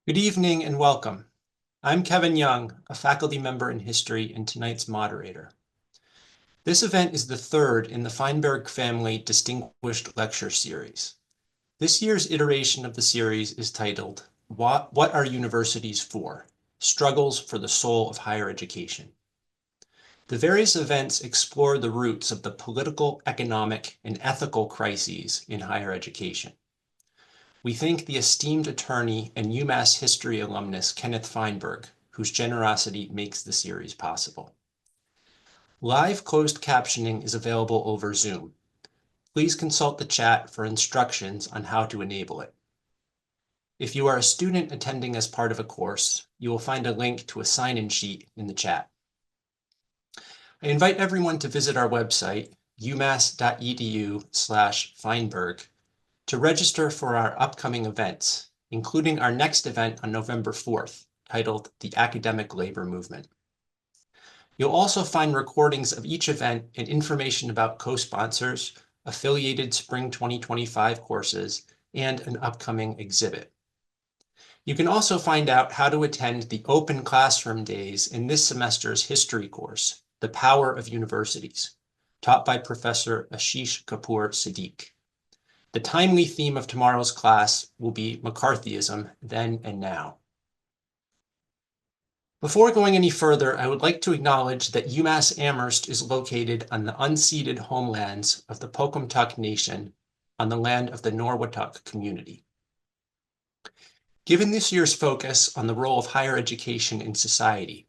Good evening and welcome. I'm Kevin Young, a faculty member in history and tonight's moderator. This event is the third in the Feinberg family Distinguished Lecture Series. This year's iteration of the series is titled, What Are Universities For? Struggles for the Soul of Higher Education. The various events explore the roots of the political, economic, and ethical crises in higher education. We thank the esteemed attorney and UMass history alumnus Kenneth Feinberg, whose generosity makes the series possible. Live closed captioning is available over Zoom. Please consult the chat for instructions on how to enable it. If you are a student attending as part of a course, you will find a link to a sign-in sheet in the chat. I invite everyone to visit our website, umass.edu/Feinberg, to register for our upcoming events, including our next event on November 4th, titled The Academic Labor Movement. You'll also find recordings of each event and information about co-sponsors, affiliated Spring 2025 courses, and an upcoming exhibit. You can also find out how to attend the open classroom days in this semester's history course, The Power of Universities, taught by Professor Ashish Kapoor Siddiq. The timely theme of tomorrow's class will be McCarthyism, Then and Now. Before going any further, I would like to acknowledge that UMass Amherst is located on the unceded homelands of the Pocumtuck Nation on the land of the Norwottuck community. Given this year's focus on the role of higher education in society,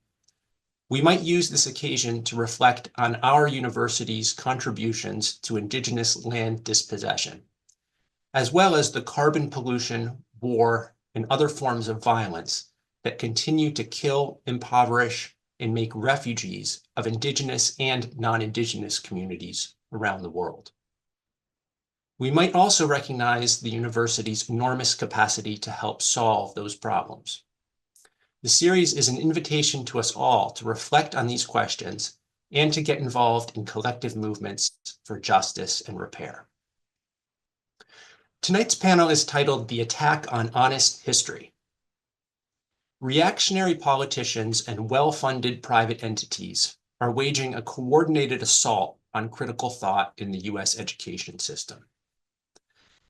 we might use this occasion to reflect on our university's contributions to Indigenous land dispossession, as well as the carbon pollution, war, and other forms of violence that continue to kill, impoverish, and make refugees of Indigenous and non-Indigenous communities around the world. We might also recognize the university's enormous capacity to help solve those problems. The series is an invitation to us all to reflect on these questions and to get involved in collective movements for justice and repair. Tonight's panel is titled The Attack on Honest History. Reactionary politicians and well-funded private entities are waging a coordinated assault on critical thought in the US education system.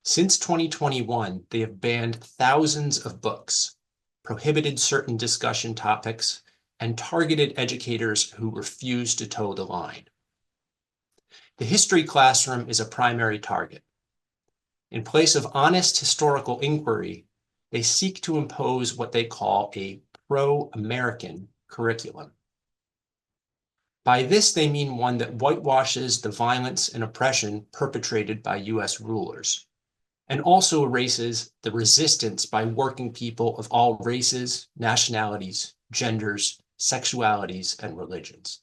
Since 2021, they have banned thousands of books, prohibited certain discussion topics, and targeted educators who refuse to toe the line. The history classroom is a primary target. In place of honest historical inquiry, they seek to impose what they call a pro-American curriculum. By this, they mean one that whitewashes the violence and oppression perpetrated by US rulers, and also erases the resistance by working people of all races, nationalities, genders, sexualities, and religions.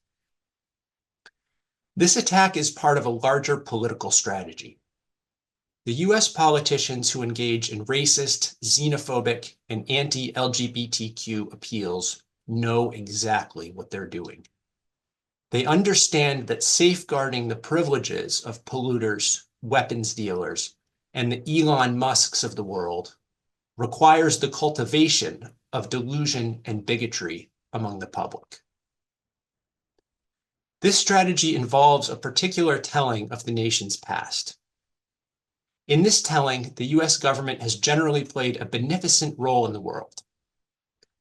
This attack is part of a larger political strategy. The US politicians who engage in racist, xenophobic, and anti-LGBTQ appeals know exactly what they're doing. They understand that safeguarding the privileges of polluters, weapons dealers, and the Elon Musks of the world requires the cultivation of delusion and bigotry among the public. This strategy involves a particular telling of the nation's past. In this telling, the US government has generally played a beneficent role in the world.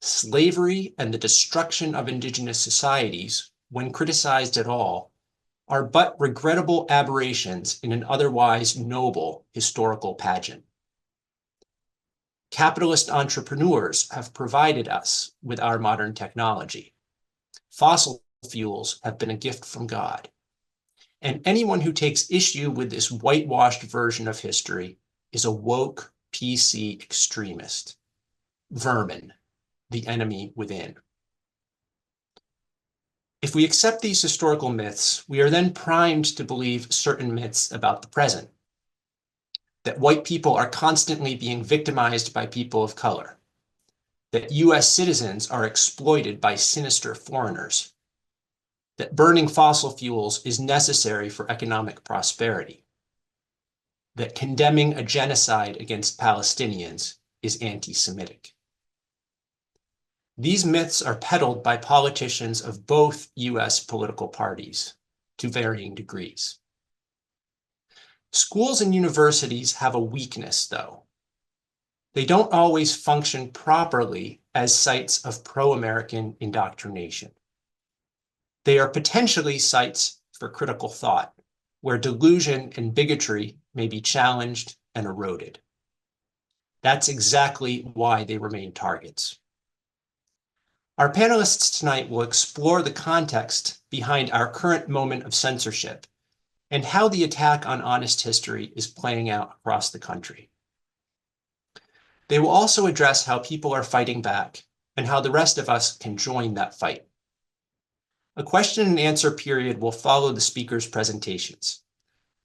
Slavery and the destruction of indigenous societies, when criticized at all, are but regrettable aberrations in an otherwise noble historical pageant. Capitalist entrepreneurs have provided us with our modern technology. Fossil fuels have been a gift from God. And anyone who takes issue with this whitewashed version of history is a woke PC extremist. Vermin, the enemy within. If we accept these historical myths, we are then primed to believe certain myths about the present. That white people are constantly being victimized by people of color. That US citizens are exploited by sinister foreigners. That burning fossil fuels is necessary for economic prosperity. That condemning a genocide against Palestinians is anti-Semitic. These myths are peddled by politicians of both US political parties to varying degrees. Schools and universities have a weakness, though. They don't always function properly as sites of pro-American indoctrination. They are potentially sites for critical thought, where delusion and bigotry may be challenged and eroded. That's exactly why they remain targets. Our panelists tonight will explore the context behind our current moment of censorship and how the attack on honest history is playing out across the country. They will also address how people are fighting back and how the rest of us can join that fight. A question and answer period will follow the speakers' presentations.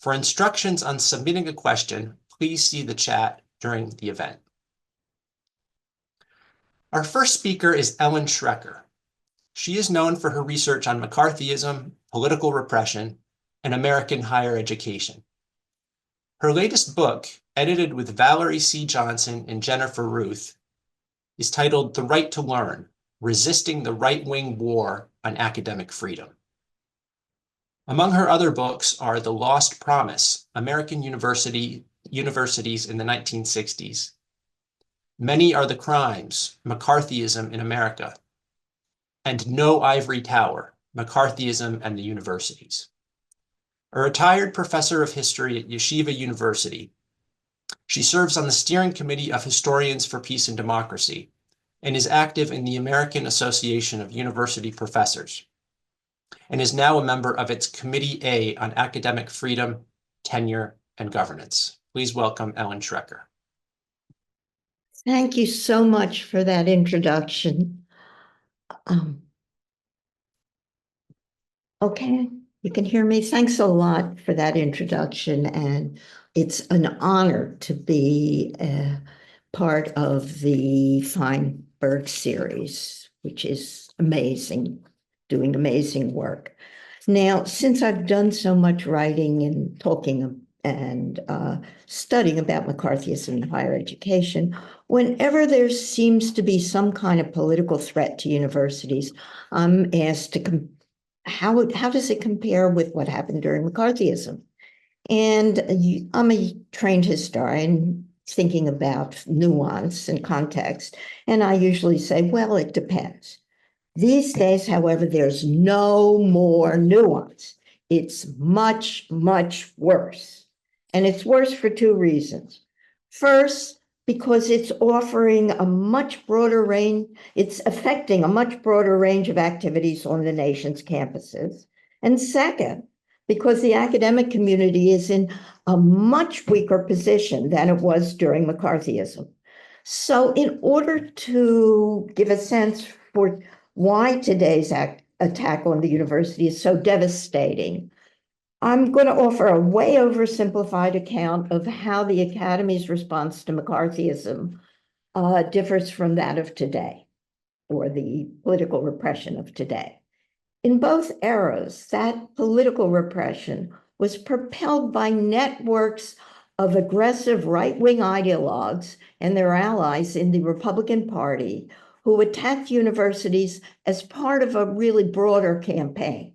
For instructions on submitting a question, please see the chat during the event. Our first speaker is Ellen Schrecker. She is known for her research on McCarthyism, political repression, and American higher education. Her latest book, edited with Valerie C. Johnson and Jennifer Ruth, is titled The Right to Learn: Resisting the Right-Wing War on Academic Freedom. Among her other books are The Lost Promise: American Universities in the 1960s, Many Are the Crimes: McCarthyism in America, and No Ivory Tower: McCarthyism and the Universities. A retired professor of history at Yeshiva University, she serves on the steering committee of Historians for Peace and Democracy and is active in the American Association of University Professors, and is now a member of its Committee A on Academic Freedom, Tenure, and Governance. Please welcome Ellen Schrecker. Thank you so much for that introduction. Okay, you can hear me. Thanks a lot for that introduction, and it's an honor to be part of the Feinberg series, which is amazing, doing amazing work. Now, since I've done so much writing and talking and studying about McCarthyism in higher education, whenever there seems to be some kind of political threat to universities, I'm asked to how does it compare with what happened during McCarthyism? And I'm a trained historian thinking about nuance and context, and I usually say, well, it depends. These days, however, there's no more nuance. It's much, much worse. And it's worse for two reasons. First, because it's offering a much broader range, it's affecting a much broader range of activities on the nation's campuses. And second, because the academic community is in a much weaker position than it was during McCarthyism. So in order to give a sense for why today's attack on the university is so devastating, I'm going to offer a way oversimplified account of how the academy's response to McCarthyism differs from that of today, or the political repression of today. In both eras, that political repression was propelled by networks of aggressive right-wing ideologues and their allies in the Republican Party who attacked universities as part of a really broader campaign.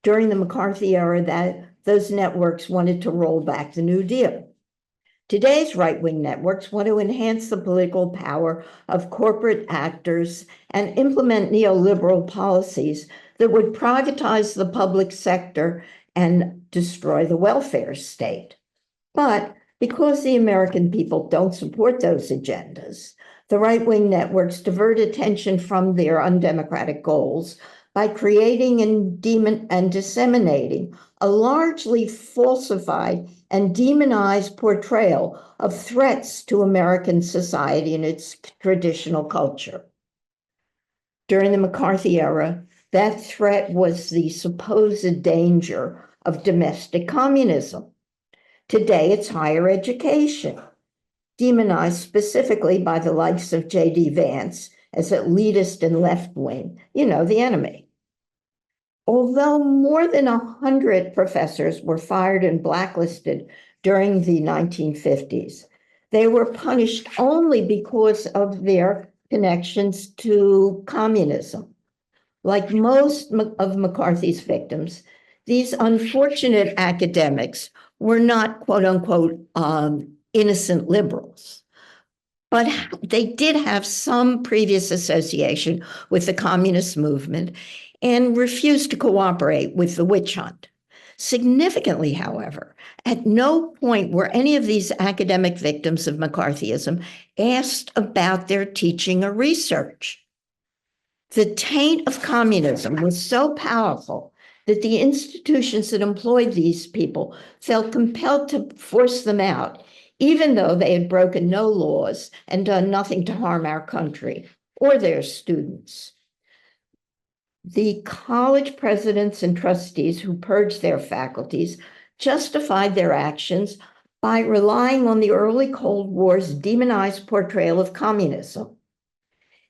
During the McCarthy era, those networks wanted to roll back the New Deal. Today's right-wing networks want to enhance the political power of corporate actors and implement neoliberal policies that would privatize the public sector and destroy the welfare state. But because the American people don't support those agendas, the right-wing networks divert attention from their undemocratic goals by creating and disseminating a largely falsified and demonized portrayal of threats to American society and its traditional culture. During the McCarthy era, that threat was the supposed danger of domestic communism. Today, it's higher education, demonized specifically by the likes of J.D. Vance as elitist and left-wing, the enemy. Although more than 100 professors were fired and blacklisted during the 1950s, they were punished only because of their connections to communism. Like most of McCarthy's victims, these unfortunate academics were not, quote unquote, innocent liberals, but they did have some previous association with the communist movement and refused to cooperate with the witch hunt. Significantly, however, at no point were any of these academic victims of McCarthyism asked about their teaching or research. The taint of communism was so powerful that the institutions that employed these people felt compelled to force them out, even though they had broken no laws and done nothing to harm our country or their students. The college presidents and trustees who purged their faculties justified their actions by relying on the early Cold War's demonized portrayal of communism.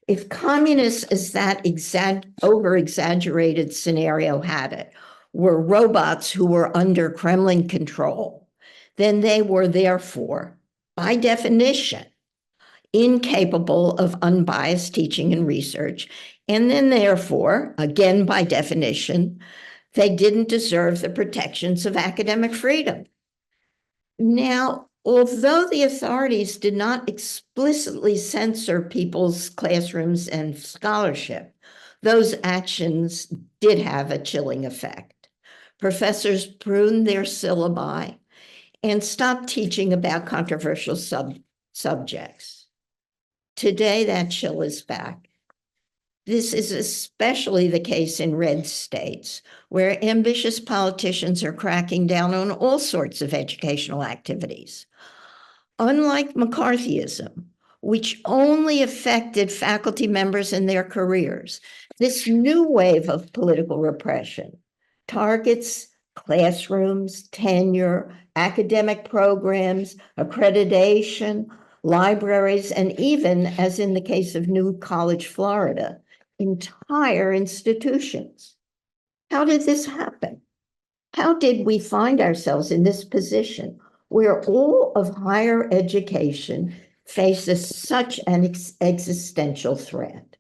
If communists, as that over-exaggerated scenario had it, were robots who were under Kremlin control, then they were therefore, by definition, incapable of unbiased teaching and research, and then therefore, again by definition, they didn't deserve the protections of academic freedom. Now, although the authorities did not explicitly censor people's classrooms and scholarship, those actions did have a chilling effect. Professors pruned their syllabi and stopped teaching about controversial subjects. Today, that chill is back. This is especially the case in red states, where ambitious politicians are cracking down on all sorts of educational activities. Unlike McCarthyism, which only affected faculty members and their careers, this new wave of political repression targets classrooms, tenure, academic programs, accreditation, libraries, and even, as in the case of New College, Florida, entire institutions. How did this happen? How did we find ourselves in this position where all of higher education faces such an existential threat?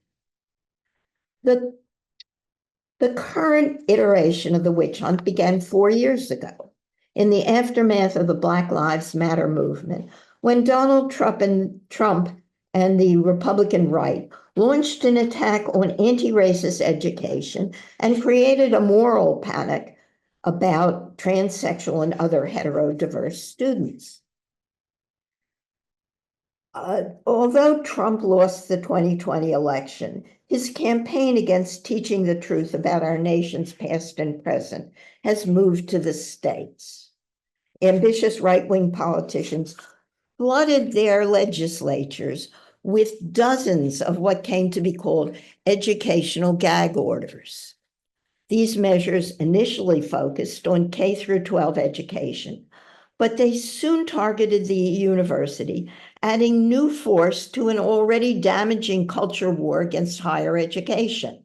The current iteration of the witch hunt began 4 years ago in the aftermath of the Black Lives Matter movement, when Donald Trump and the Republican right launched an attack on anti-racist education and created a moral panic about transsexual and other heterodiverse students. Although Trump lost the 2020 election, his campaign against teaching the truth about our nation's past and present has moved to the states. Ambitious right-wing politicians flooded their legislatures with dozens of what came to be called educational gag orders. These measures initially focused on K through 12 education, but they soon targeted the university, adding new force to an already damaging culture war against higher education.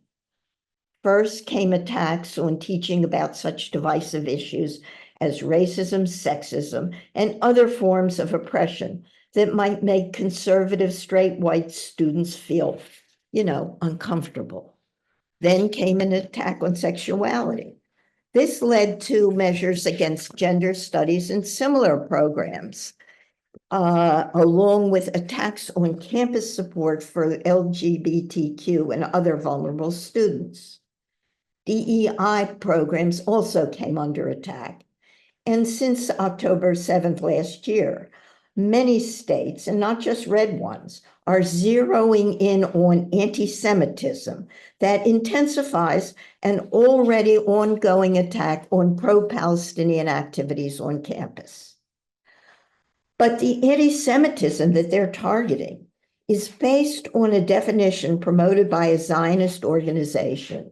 First came attacks on teaching about such divisive issues as racism, sexism, and other forms of oppression that might make conservative straight white students feel, uncomfortable. Then came an attack on sexuality. This led to measures against gender studies and similar programs, along with attacks on campus support for LGBTQ and other vulnerable students. DEI programs also came under attack. And since October 7th last year, many states, and not just red ones, are zeroing in on anti-Semitism that intensifies an already ongoing attack on pro-Palestinian activities on campus. But the anti-Semitism that they're targeting is based on a definition promoted by a Zionist organization,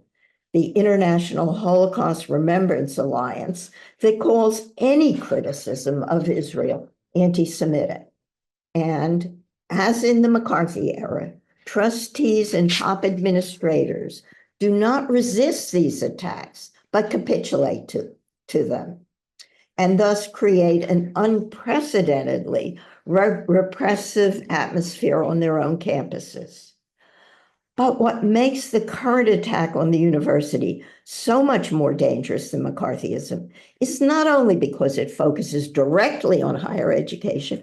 the International Holocaust Remembrance Alliance, that calls any criticism of Israel anti-Semitic. And as in the McCarthy era, trustees and top administrators do not resist these attacks, but capitulate to them, and thus create an unprecedentedly repressive atmosphere on their own campuses. But what makes the current attack on the university so much more dangerous than McCarthyism is not only because it focuses directly on higher education,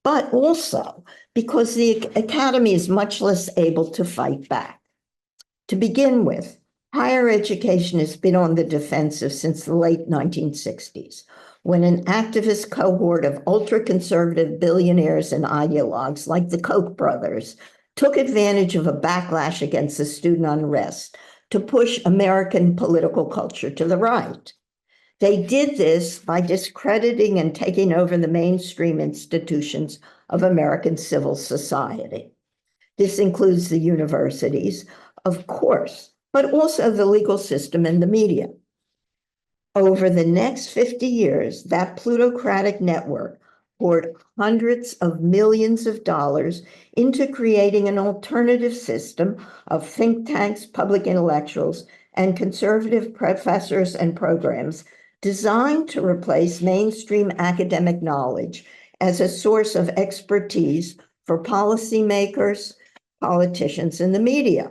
but also because the academy is much less able to fight back. To begin with, higher education has been on the defensive since the late 1960s, when an activist cohort of ultra-conservative billionaires and ideologues like the Koch brothers took advantage of a backlash against the student unrest to push American political culture to the right. They did this by discrediting and taking over the mainstream institutions of American civil society. This includes the universities, of course, but also the legal system and the media. Over the next 50 years, that plutocratic network poured hundreds of millions of dollars into creating an alternative system of think tanks, public intellectuals, and conservative professors and programs designed to replace mainstream academic knowledge as a source of expertise for policymakers, politicians, and the media.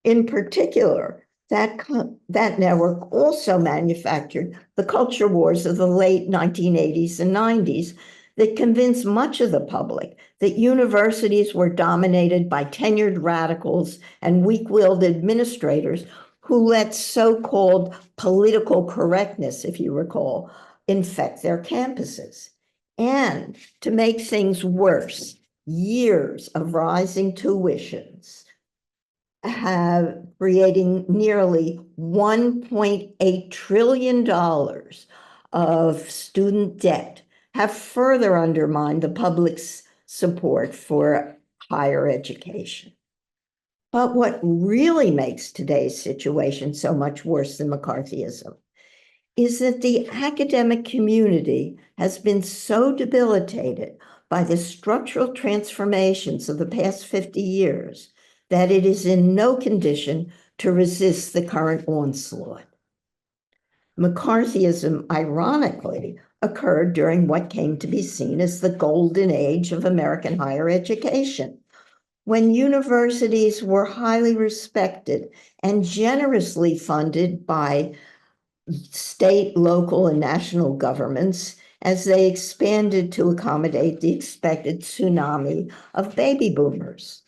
In particular, that network also manufactured the culture wars of the late 1980s and 90s that convinced much of the public that universities were dominated by tenured radicals and weak-willed administrators who let so-called political correctness, if you recall, infect their campuses. And to make things worse, years of rising tuitions have creating nearly $1.8 trillion of student debt have further undermined the public's support for higher education. But what really makes today's situation so much worse than McCarthyism is that the academic community has been so debilitated by the structural transformations of the past 50 years that it is in no condition to resist the current onslaught. McCarthyism, ironically, occurred during what came to be seen as the golden age of American higher education, when universities were highly respected and generously funded by state, local, and national governments as they expanded to accommodate the expected tsunami of baby boomers.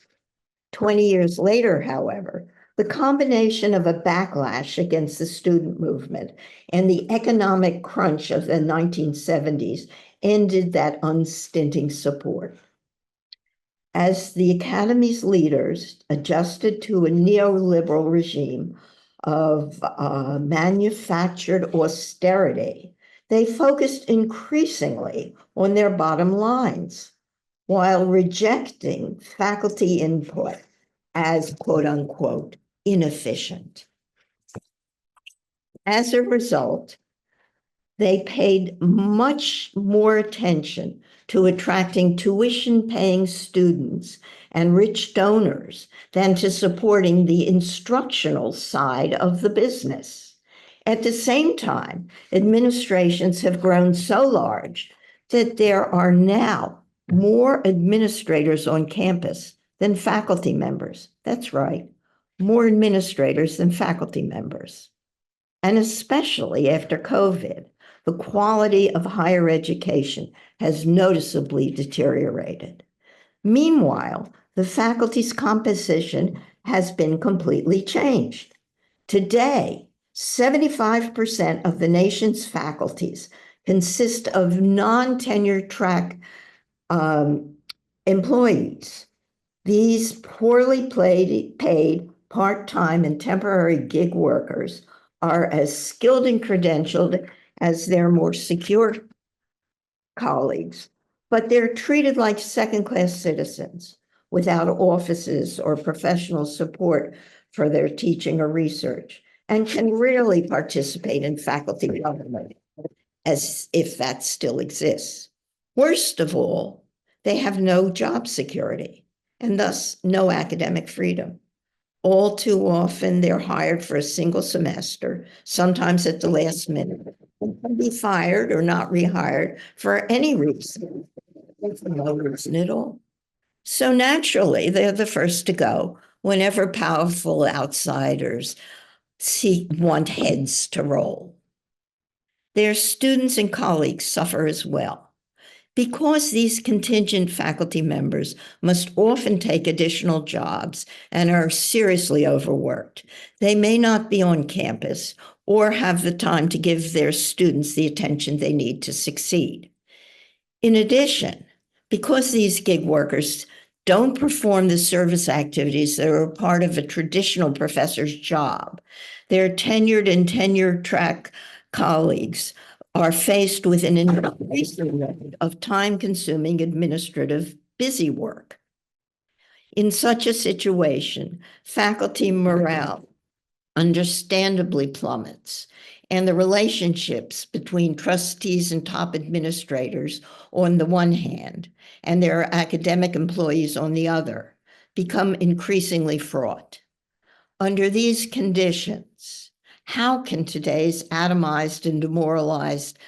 20 years later, however, the combination of a backlash against the student movement and the economic crunch of the 1970s ended that unstinting support. As the Academy's leaders adjusted to a neoliberal regime of manufactured austerity, they focused increasingly on their bottom lines, while rejecting faculty input as quote unquote inefficient. As a result, they paid much more attention to attracting tuition-paying students and rich donors than to supporting the instructional side of the business. At the same time, administrations have grown so large that there are now more administrators on campus than faculty members. That's right, more administrators than faculty members. And especially after COVID, the quality of higher education has noticeably deteriorated. Meanwhile, the faculty's composition has been completely changed. Today, 75% of the nation's faculties consist of non-tenure track employees. These poorly paid part-time and temporary gig workers are as skilled and credentialed as their more secure colleagues, but they're treated like second-class citizens without offices or professional support for their teaching or research, and can rarely participate in faculty government, as if that still exists. Worst of all, they have no job security and thus no academic freedom. All too often, they're hired for a single semester, sometimes at the last minute, and can be fired or not rehired for any reason, for no reason at all. So naturally, they're the first to go whenever powerful outsiders want heads to roll. Their students and colleagues suffer as well. Because these contingent faculty members must often take additional jobs and are seriously overworked, they may not be on campus or have the time to give their students the attention they need to succeed. In addition, because these gig workers don't perform the service activities that are a part of a traditional professor's job, their tenured and tenure track colleagues are faced with an increasing load of time-consuming administrative busy work. In such a situation, faculty morale understandably plummets, and the relationships between trustees and top administrators on the one hand, and their academic employees on the other, become increasingly fraught. Under these conditions, how can today's atomized and demoralized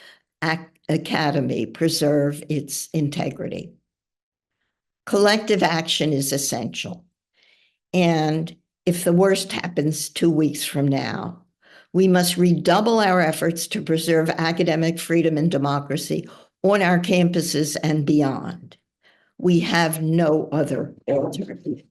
academy preserve its integrity? Collective action is essential. And if the worst happens 2 weeks from now, we must redouble our efforts to preserve academic freedom and democracy on our campuses and beyond. We have no other alternative.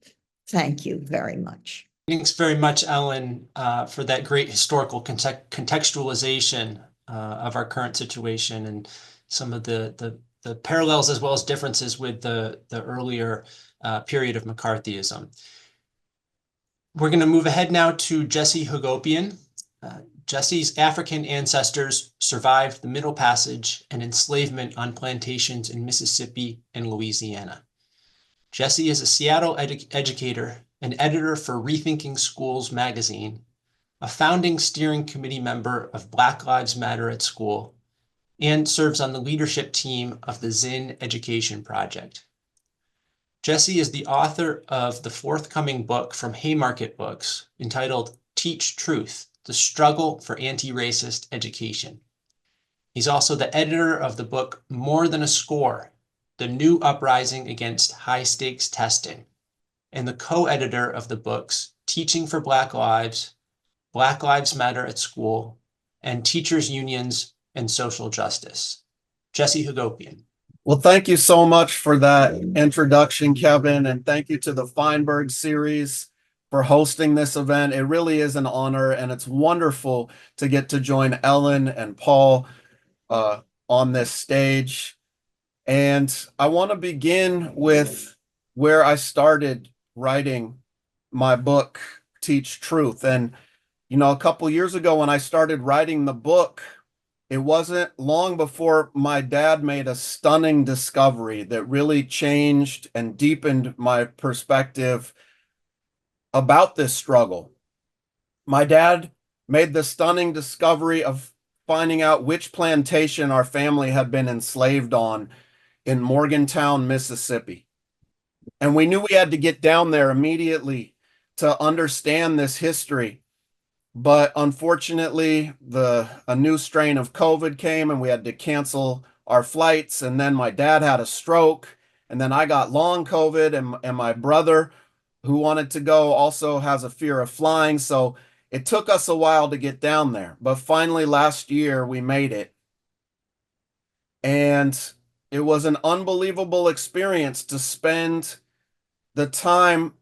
Thank you very much. Thanks very much, Ellen, for that great historical contextualization of our current situation and some of the parallels as well as differences with the earlier period of McCarthyism. We're going to move ahead now to Jesse Hagopian. Jesse's African ancestors survived the Middle Passage and enslavement on plantations in Mississippi and Louisiana. Jesse is a Seattle educator, an editor for Rethinking Schools magazine, a founding steering committee member of Black Lives Matter at School, and serves on the leadership team of the Zinn Education Project. Jesse is the author of the forthcoming book from Haymarket Books entitled Teach Truth: The Struggle for Anti-Racist Education. He's also the editor of the book More Than a Score: The New Uprising Against High-Stakes Testing, and the co-editor of the books Teaching for Black Lives, Black Lives Matter at School, and Teachers' Unions and Social Justice. Jesse Hagopian. Well, thank you so much for that introduction, Kevin, and thank you to the Feinberg series for hosting this event. It really is an honor, and it's wonderful to get to join Ellen and Paul on this stage. And I want to begin with where I started writing my book, Teach Truth. And, you know, a couple years ago when I started writing the book, it wasn't long before my dad made a stunning discovery that really changed and deepened my perspective about this struggle. My dad made the stunning discovery of finding out which plantation our family had been enslaved on in Morgantown, Mississippi. And we knew we had to get down there immediately to understand this history. But unfortunately, a new strain of COVID came and we had to cancel our flights. And then my dad had a stroke. And then I got long COVID, and my brother, who wanted to go, also has a fear of flying. So it took us a while to get down there. But finally, last year, we made it. And it was an unbelievable experience to spend the time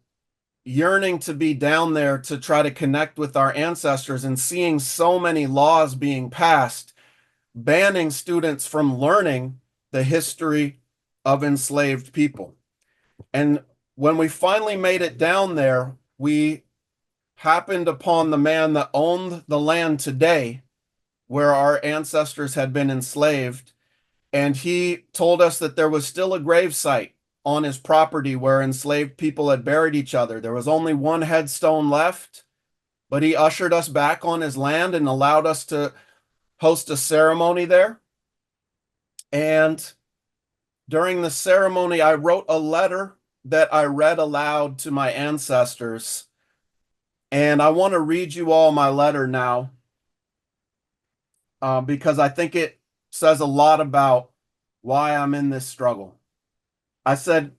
yearning to be down there to try to connect with our ancestors and seeing so many laws being passed, banning students from learning the history of enslaved people. And when we finally made it down there, we happened upon the man that owned the land today where our ancestors had been enslaved. And he told us that there was still a grave site on his property where enslaved people had buried each other. There was only one headstone left, but he ushered us back on his land and allowed us to host a ceremony there. And during the ceremony, I wrote a letter that I read aloud to my ancestors. And I want to read you all my letter now because I think it says a lot about why I'm in this struggle. I said,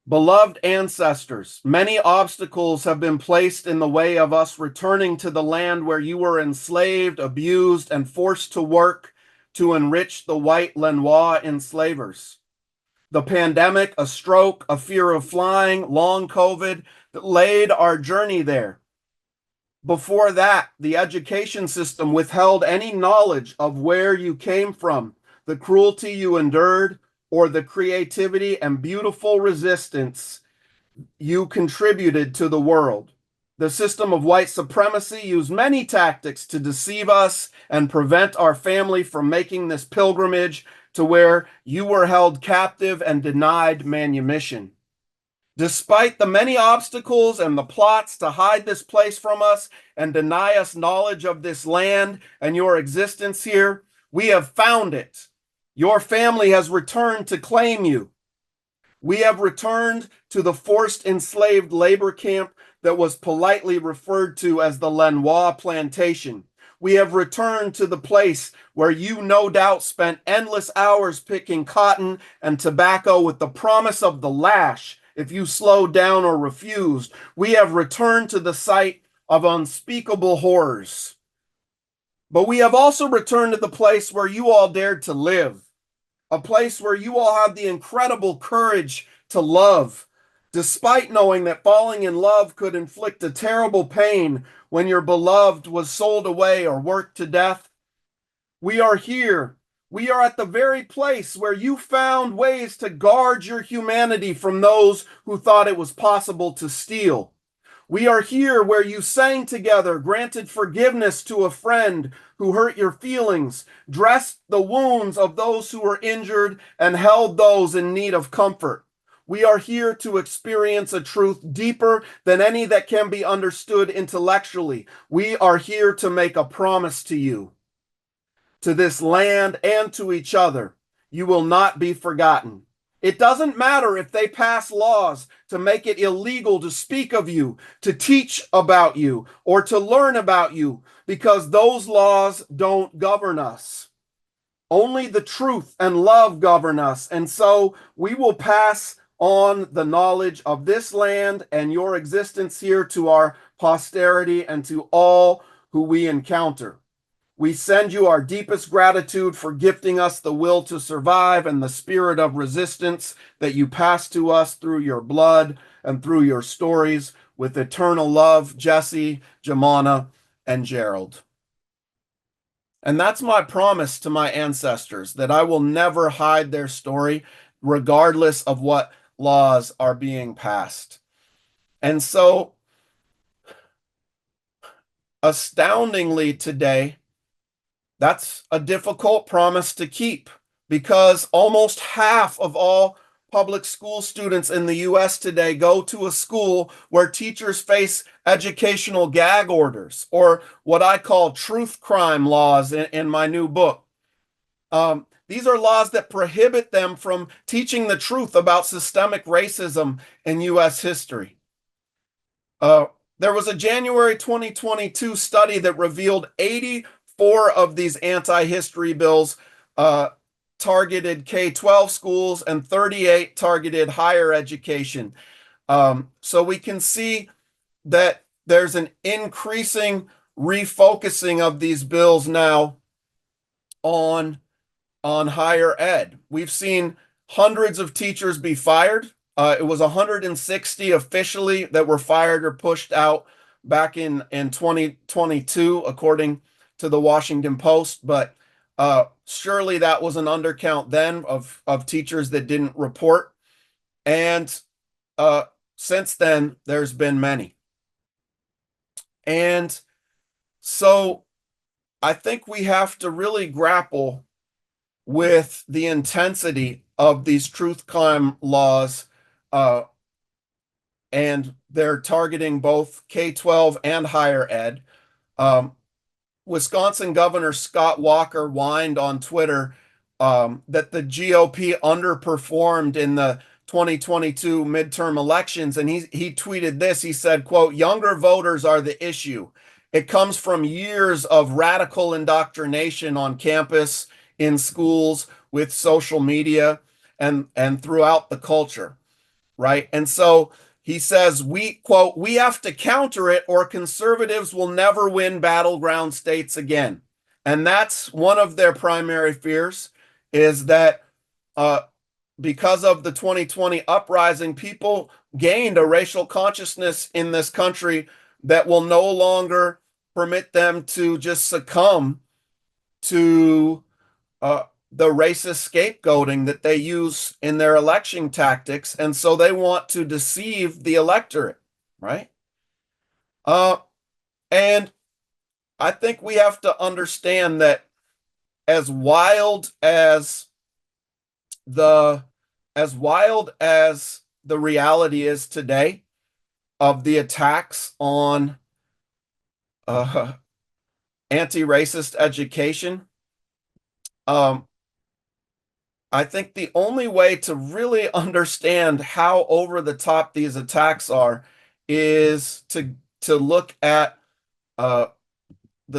Beloved ancestors, many obstacles have been placed in the way of us returning to the land where you were enslaved, abused, and forced to work to enrich the white Lenoir enslavers. The pandemic, a stroke, a fear of flying, long COVID delayed our journey there. Before that, the education system withheld any knowledge of where you came from, the cruelty you endured, or the creativity and beautiful resistance you contributed to the world. The system of white supremacy used many tactics to deceive us and prevent our family from making this pilgrimage to where you were held captive and denied manumission. Despite the many obstacles and the plots to hide this place from us and deny us knowledge of this land and your existence here, we have found it. Your family has returned to claim you. We have returned to the forced enslaved labor camp that was politely referred to as the Lenoir plantation. We have returned to the place where you no doubt spent endless hours picking cotton and tobacco with the promise of the lash if you slowed down or refused. We have returned to the site of unspeakable horrors. But we have also returned to the place where you all dared to live, a place where you all had the incredible courage to love, despite knowing that falling in love could inflict a terrible pain when your beloved was sold away or worked to death. We are here. We are at the very place where you found ways to guard your humanity from those who thought it was possible to steal. We are here where you sang together, granted forgiveness to a friend who hurt your feelings, dressed the wounds of those who were injured, and held those in need of comfort. We are here to experience a truth deeper than any that can be understood intellectually. We are here to make a promise to you, to this land, and to each other. You will not be forgotten. It doesn't matter if they pass laws to make it illegal to speak of you, to teach about you, or to learn about you, because those laws don't govern us. Only the truth and love govern us, and so we will pass on the knowledge of this land and your existence here to our posterity and to all who we encounter. We send you our deepest gratitude for gifting us the will to survive and the spirit of resistance that you pass to us through your blood and through your stories. With eternal love, Jesse, Jamana, and Gerald. And that's my promise to my ancestors, that I will never hide their story, regardless of what laws are being passed. And so, astoundingly today, that's a difficult promise to keep, because almost half of all public school students in the US today go to a school where teachers face educational gag orders, or what I call truth crime laws in my new book. These are laws that prohibit them from teaching the truth about systemic racism in US history. There was a January 2022 study that revealed 84 of these anti-history bills targeted K-12 schools and 38 targeted higher education. So we can see that there's an increasing refocusing of these bills now on higher ed. We've seen hundreds of teachers be fired. It was 160 officially that were fired or pushed out back in 2022, according to the Washington Post. But surely that was an undercount then of teachers that didn't report. And since then, there's been many. And so I think we have to really grapple with the intensity of these truth crime laws, and they're targeting both K-12 and higher ed. Wisconsin Governor Scott Walker whined on Twitter that the GOP underperformed in the 2022 midterm elections, and he tweeted this. He said, quote, "Younger voters are the issue. It comes from years of radical indoctrination on campus, in schools, with social media, and throughout the culture." right? And so he says, we quote, we have to counter it or conservatives will never win battleground states again. And that's one of their primary fears, is that because of the 2020 uprising, people gained a racial consciousness in this country that will no longer permit them to just succumb to the racist scapegoating that they use in their election tactics. And so they want to deceive the electorate, right? And I think we have to understand that as wild as the reality is today of the attacks on anti-racist education, I think the only way to really understand how over the top these attacks are is to look at the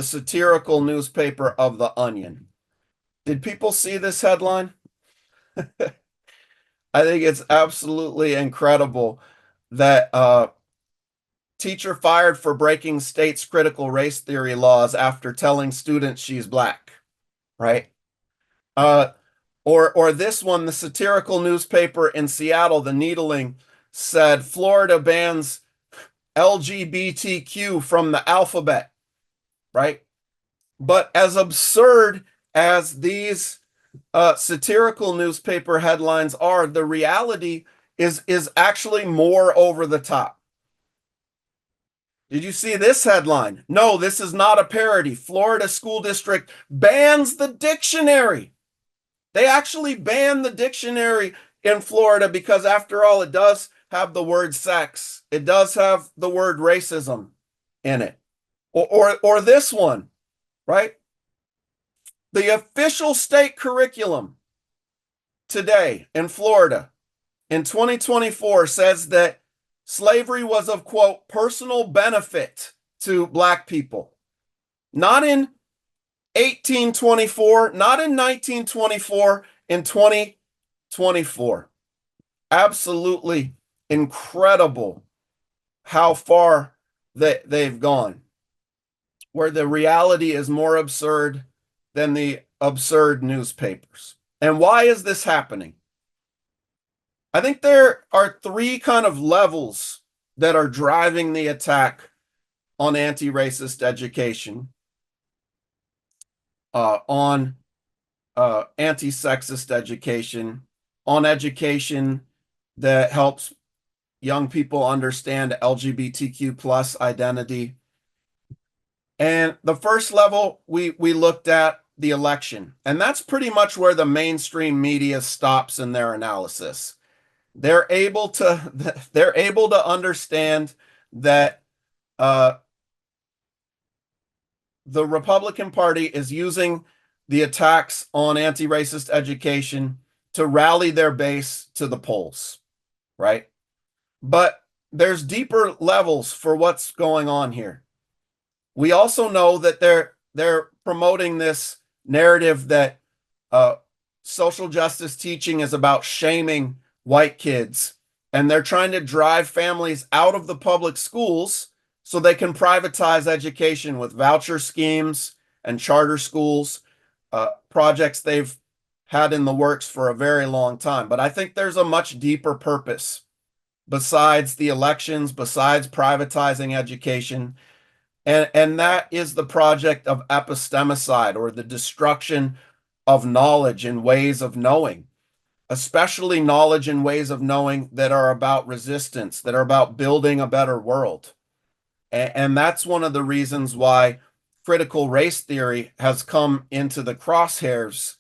satirical newspaper of The Onion. Did people see this headline? I think it's absolutely incredible that teacher fired for breaking state's critical race theory laws after telling students she's black, right? Or this one, the satirical newspaper in Seattle, The Needling, said Florida bans LGBTQ from the alphabet, right? But as absurd as these satirical newspaper headlines are, the reality is actually more over the top. Did you see this headline? No, this is not a parody. Florida school district bans the dictionary. They actually banned the dictionary in Florida because, after all, it does have the word sex. It does have the word racism in it. Or this one, right? The official state curriculum today in Florida in 2024 says that slavery was of, quote, personal benefit to black people. Not in 1824, not in 1924, in 2024. Absolutely incredible how far they've gone, where the reality is more absurd than the absurd newspapers. And why is this happening? I think there are three kind of levels that are driving the attack on anti-racist education, on anti-sexist education, on education that helps young people understand LGBTQ plus identity. And the first level, we looked at the election, and that's pretty much where the mainstream media stops in their analysis. They're able to understand that the Republican Party is using the attacks on anti-racist education to rally their base to the polls, right? But there's deeper levels for what's going on here. We also know that they're promoting this narrative that social justice teaching is about shaming white kids, and they're trying to drive families out of the public schools so they can privatize education with voucher schemes and charter schools, projects they've had in the works for a very long time. But I think there's a much deeper purpose besides the elections, besides privatizing education. And that is the project of epistemicide, or the destruction of knowledge and ways of knowing, especially knowledge and ways of knowing that are about resistance, that are about building a better world. And that's one of the reasons why critical race theory has come into the crosshairs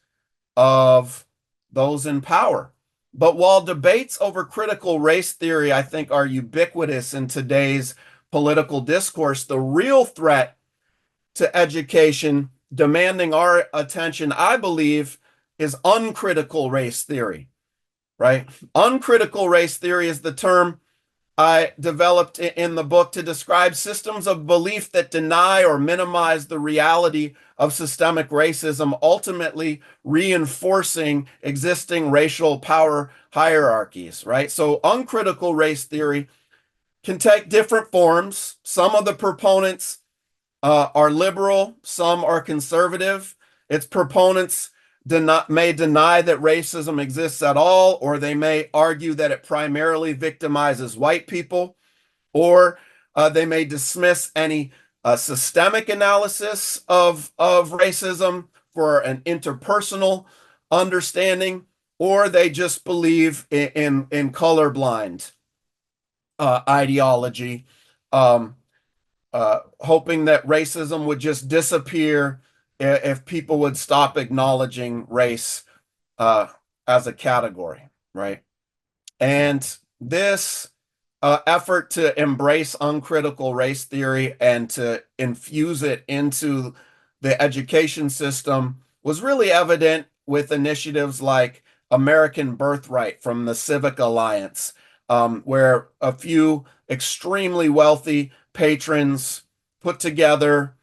of those in power. But while debates over critical race theory, I think, are ubiquitous in today's political discourse, the real threat to education demanding our attention, I believe, is uncritical race theory, right? Uncritical race theory is the term I developed in the book to describe systems of belief that deny or minimize the reality of systemic racism, ultimately reinforcing existing racial power hierarchies, right? So uncritical race theory can take different forms. Some of the proponents are liberal, some are conservative. Its proponents may deny that racism exists at all, or they may argue that it primarily victimizes white people, or they may dismiss any systemic analysis of racism for an interpersonal understanding, or they just believe in colorblind ideology. Hoping that racism would just disappear if people would stop acknowledging race uh, as a category, right? And this effort to embrace uncritical race theory and to infuse it into the education system was really evident with initiatives like American Birthright from the Civic Alliance, where a few extremely wealthy patrons put together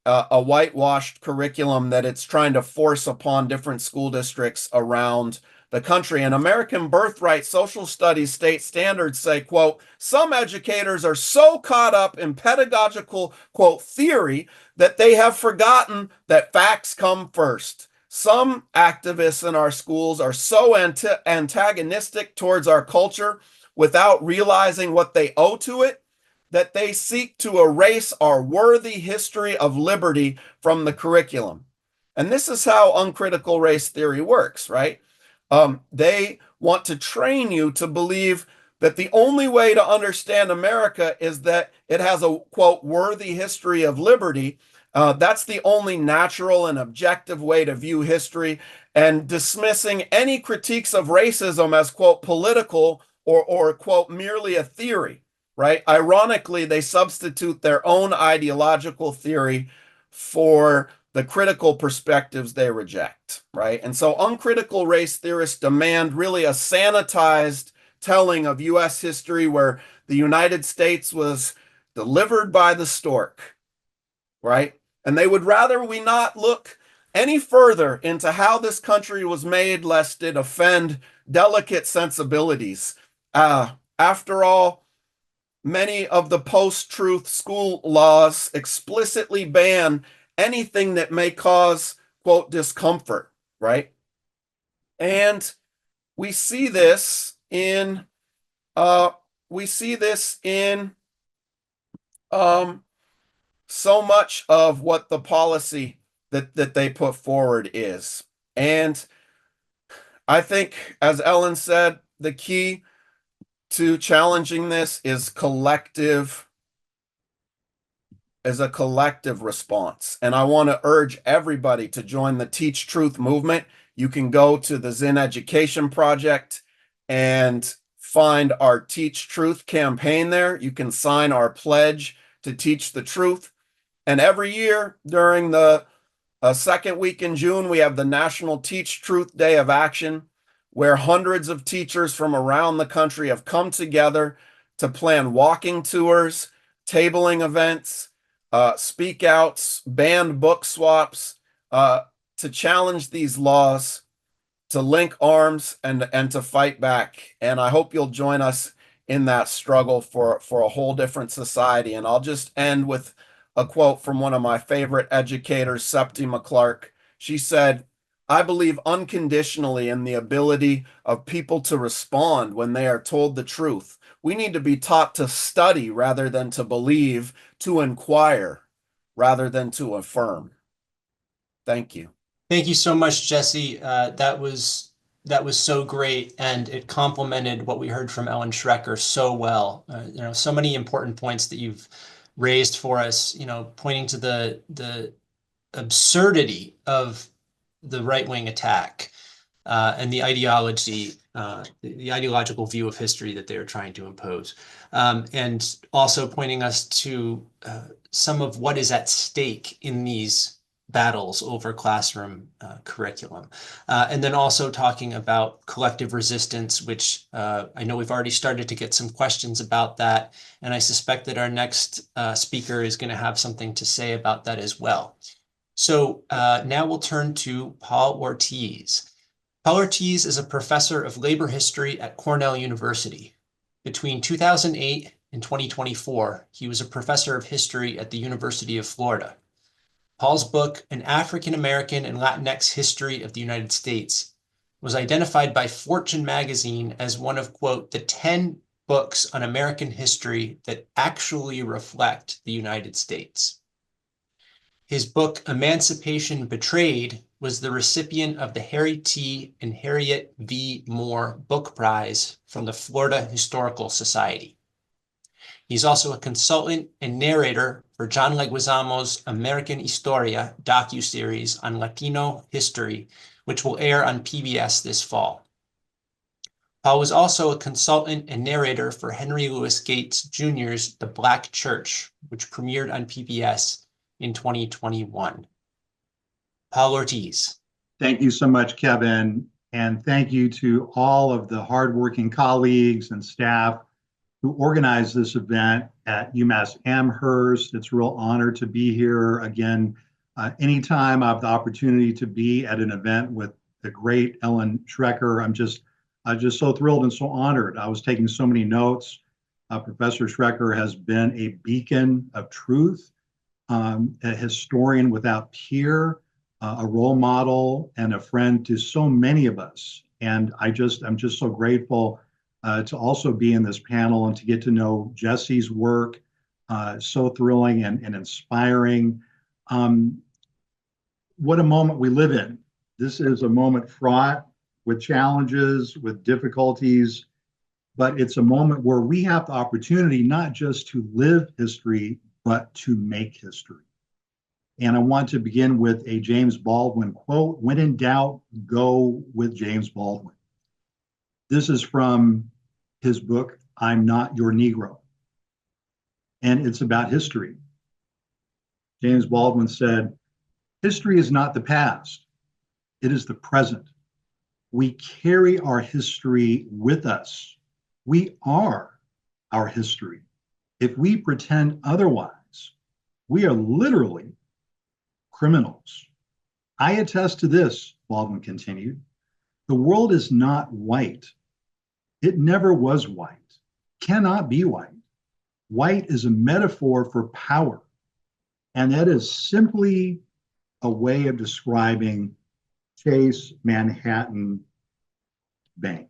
a whitewashed curriculum that it's trying to force upon different school districts around the country. And American Birthright social studies state standards say, quote, some educators are so caught up in pedagogical, quote, theory that they have forgotten that facts come first. Some activists in our schools are so antagonistic towards our culture without realizing what they owe to it, that they seek to erase our worthy history of liberty from the curriculum. And this is how uncritical race theory works, right? They want to train you to believe that the only way to understand America is that it has a, quote, worthy history of liberty. That's the only natural and objective way to view history, and dismissing any critiques of racism as, quote, political or quote, merely a theory, right? Ironically, they substitute their own ideological theory for the critical perspectives they reject, right? And so uncritical race theorists demand really a sanitized telling of US history where the United States was delivered by the stork, right? And they would rather we not look any further into how this country was made, lest it offend delicate sensibilities. After all, many of the post-truth school laws explicitly ban anything that may cause, quote, discomfort, right? And we see this in so much of what the policy that they put forward is. And I think, as Ellen said, the key to challenging this is a collective response. And I want to urge everybody to join the Teach Truth movement. You can go to the Zen Education Project and find our Teach Truth campaign there. You can sign our pledge to teach the truth. And every year during the second week in June, we have the National Teach Truth Day of Action, where hundreds of teachers from around the country have come together to plan walking tours, tabling events, speak outs, banned book swaps, to challenge these laws, to link arms and to fight back. And I hope you'll join us in that struggle for a whole different society. And I'll just end with a quote from one of my favorite educators, Septima Clark. She said, I believe unconditionally in the ability of people to respond when they are told the truth. We need to be taught to study rather than to believe, to inquire rather than to affirm. Thank you. Thank you so much, Jesse. That was so great, and it complemented what we heard from Ellen Schrecker so well. So many important points that you've raised for us. Pointing to the absurdity of the right-wing attack and the ideology, the ideological view of history that they are trying to impose, and also pointing us to some of what is at stake in these battles over classroom curriculum. And then also talking about collective resistance, which I know we've already started to get some questions about that. And I suspect that our next speaker is going to have something to say about that as well. So now we'll turn to Paul Ortiz. Paul Ortiz is a professor of labor history at Cornell University. Between 2008 and 2024, he was a professor of history at the University of Florida. Paul's book, An African American and Latinx History of the United States, was identified by Fortune magazine as one of, quote, the 10 books on American history that actually reflect the United States. His book, Emancipation Betrayed, was the recipient of the Harry T. and Harriet V. Moore Book Prize from the Florida Historical Society. He's also a consultant and narrator for John Leguizamo's American Historia docuseries on Latino history, which will air on PBS this fall. Paul was also a consultant and narrator for Henry Louis Gates Jr.'s The Black Church, which premiered on PBS in 2021. Paul Ortiz. Thank you so much, Kevin. And thank you to all of the hardworking colleagues and staff who organized this event at UMass Amherst. It's a real honor to be here. Again, anytime I have the opportunity to be at an event with the great Ellen Schrecker, I'm just so thrilled and so honored. I was taking so many notes. Professor Schrecker has been a beacon of truth, a historian without peer, a role model, and a friend to so many of us. And I'm just so grateful to also be in this panel and to get to know Jesse's work. So thrilling and inspiring. What a moment we live in. This is a moment fraught with challenges, with difficulties, but it's a moment where we have the opportunity not just to live history, but to make history. And I want to begin with a James Baldwin quote: "When in doubt, go with James Baldwin." This is from his book, I'm Not Your Negro. And it's about history. James Baldwin said, "History is not the past, it is the present. We carry our history with us. We are our history. If we pretend otherwise, we are literally criminals." I attest to this, Baldwin continued. The world is not white. It never was white, cannot be white. White is a metaphor for power, and that is simply a way of describing Chase Manhattan Bank.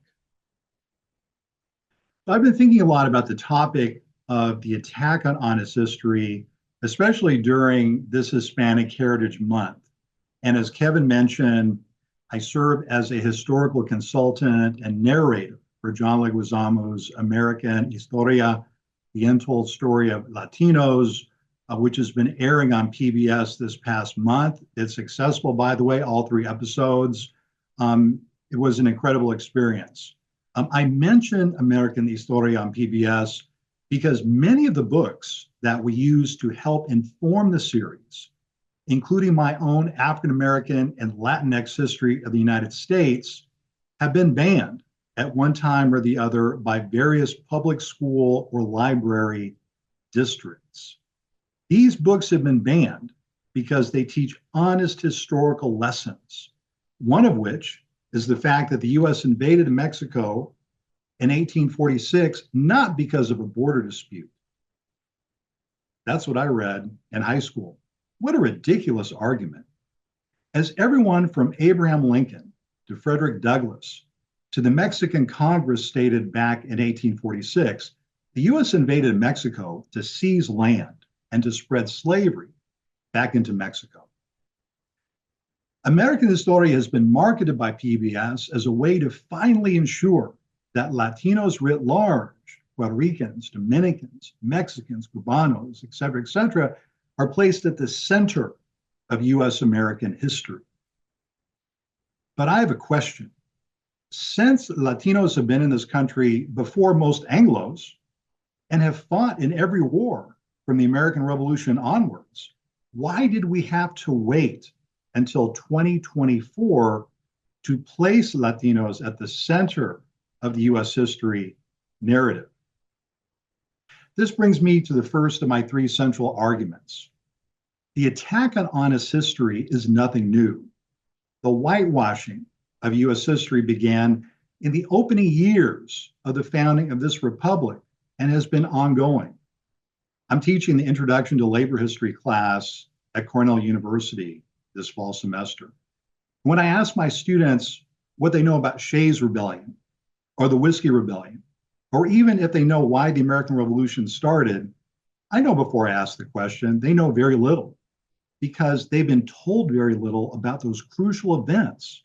I've been thinking a lot about the topic of the attack on honest history, especially during this Hispanic Heritage Month. And as Kevin mentioned, I serve as a historical consultant and narrator for John Leguizamo's American Historia, the untold story of Latinos, which has been airing on PBS this past month. It's successful, by the way, all 3 episodes. It was an incredible experience. I mention American Historia on PBS because many of the books that we use to help inform the series, including my own African American and Latinx history of the United States, have been banned at one time or the other by various public school or library districts. These books have been banned because they teach honest historical lessons, one of which is the fact that the US invaded Mexico in 1846, not because of a border dispute. That's what I read in high school. What a ridiculous argument. As everyone from Abraham Lincoln to Frederick Douglass to the Mexican Congress stated back in 1846, the US invaded Mexico to seize land and to spread slavery back into Mexico. American Historia has been marketed by PBS as a way to finally ensure that Latinos writ large, Puerto Ricans, Dominicans, Mexicans, Cubanos, et cetera, are placed at the center of US American history. But I have a question. Since Latinos have been in this country before most Anglos and have fought in every war from the American Revolution onwards, Why did we have to wait until 2024 to place Latinos at the center of the US history narrative? This brings me to the first of my three central arguments. The attack on honest history is nothing new. The whitewashing of US history began in the opening years of the founding of this republic and has been ongoing. I'm teaching the Introduction to Labor History class at Cornell University this fall semester. When I ask my students what they know about Shays' Rebellion or the Whiskey Rebellion, or even if they know why the American Revolution started, I know before I ask the question, they know very little because they've been told very little about those crucial events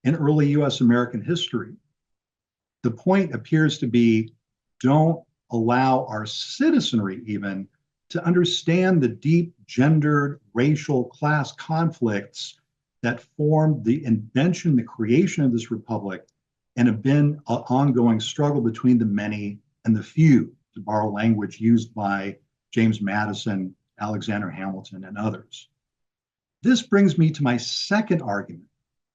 in early US American history. The point appears to be, don't allow our citizenry even to understand the deep gendered, racial, class conflicts that formed the invention, the creation of this republic, and have been an ongoing struggle between the many and the few, to borrow language used by James Madison, Alexander Hamilton, and others. This brings me to my second argument.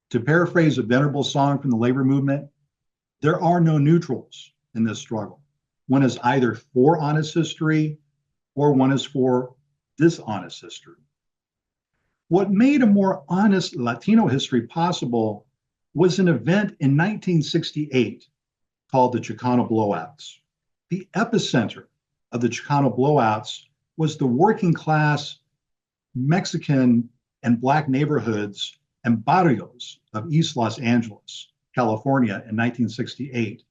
To paraphrase a venerable song from the labor movement, there are no neutrals in this struggle. One is either for honest history or one is for dishonest history. What made a more honest Latino history possible was an event in 1968 called the Chicano Blowouts. The epicenter of the Chicano Blowouts was the working class Mexican and Black neighborhoods and barrios of East Los Angeles, California in 1968.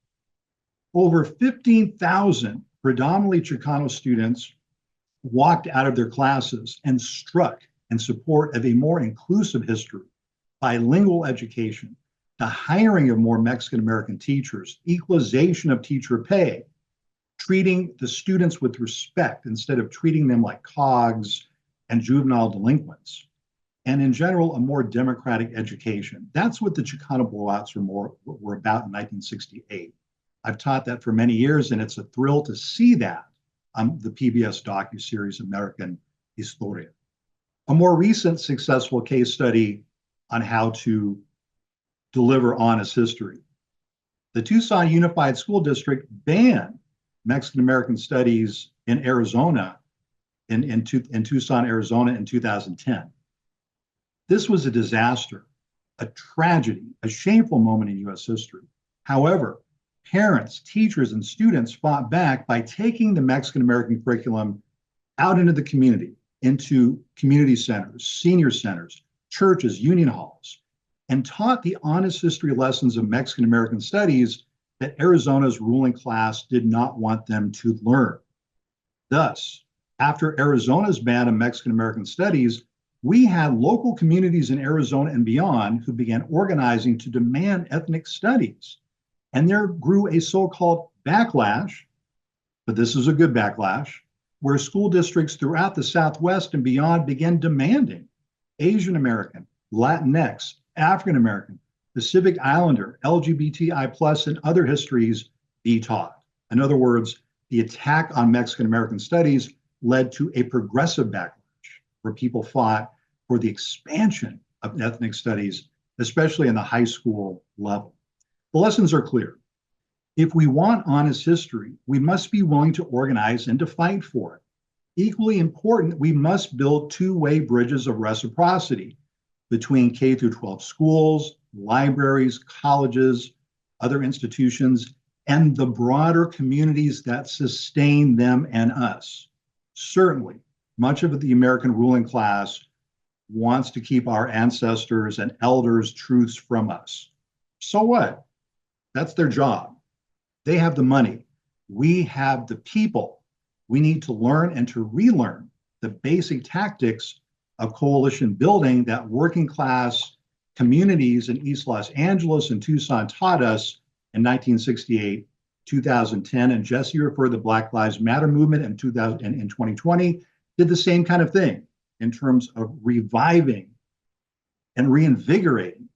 Over 15,000 predominantly Chicano students walked out of their classes and struck in support of a more inclusive history, bilingual education, the hiring of more Mexican American teachers, equalization of teacher pay, treating the students with respect instead of treating them like cogs and juvenile delinquents, and in general, a more democratic education. That's what the Chicano Blowouts were about in 1968. I've taught that for many years, and it's a thrill to see that on the PBS docuseries American Historia. A more recent successful case study on how to deliver honest history. The Tucson Unified School District banned Mexican American studies in Arizona, in Tucson, Arizona in 2010. This was a disaster, a tragedy, a shameful moment in US history. However, parents, teachers, and students fought back by taking the Mexican American curriculum out into the community, into community centers, senior centers, churches, union halls, and taught the honest history lessons of Mexican American studies that Arizona's ruling class did not want them to learn. Thus, after Arizona's ban of Mexican American studies, we had local communities in Arizona and beyond who began organizing to demand ethnic studies. And there grew a so-called backlash, but this is a good backlash, where school districts throughout the Southwest and beyond began demanding Asian American, Latinx, African American, Pacific Islander, LGBTI+, and other histories be taught. In other words, the attack on Mexican American studies led to a progressive backlash where people fought for the expansion of ethnic studies, especially in the high school level. The lessons are clear. If we want honest history, we must be willing to organize and to fight for it. Equally important, we must build two-way bridges of reciprocity between K through 12 schools, libraries, colleges, other institutions, and the broader communities that sustain them and us. Certainly, much of the American ruling class wants to keep our ancestors and elders' truths from us. So what? That's their job. They have the money. We have the people. We need to learn and to relearn the basic tactics of coalition building that working class communities in East Los Angeles and Tucson taught us in 1968, 2010, and Jesse referred to the Black Lives Matter movement in 2020, did the same kind of thing in terms of reviving and reinvigorating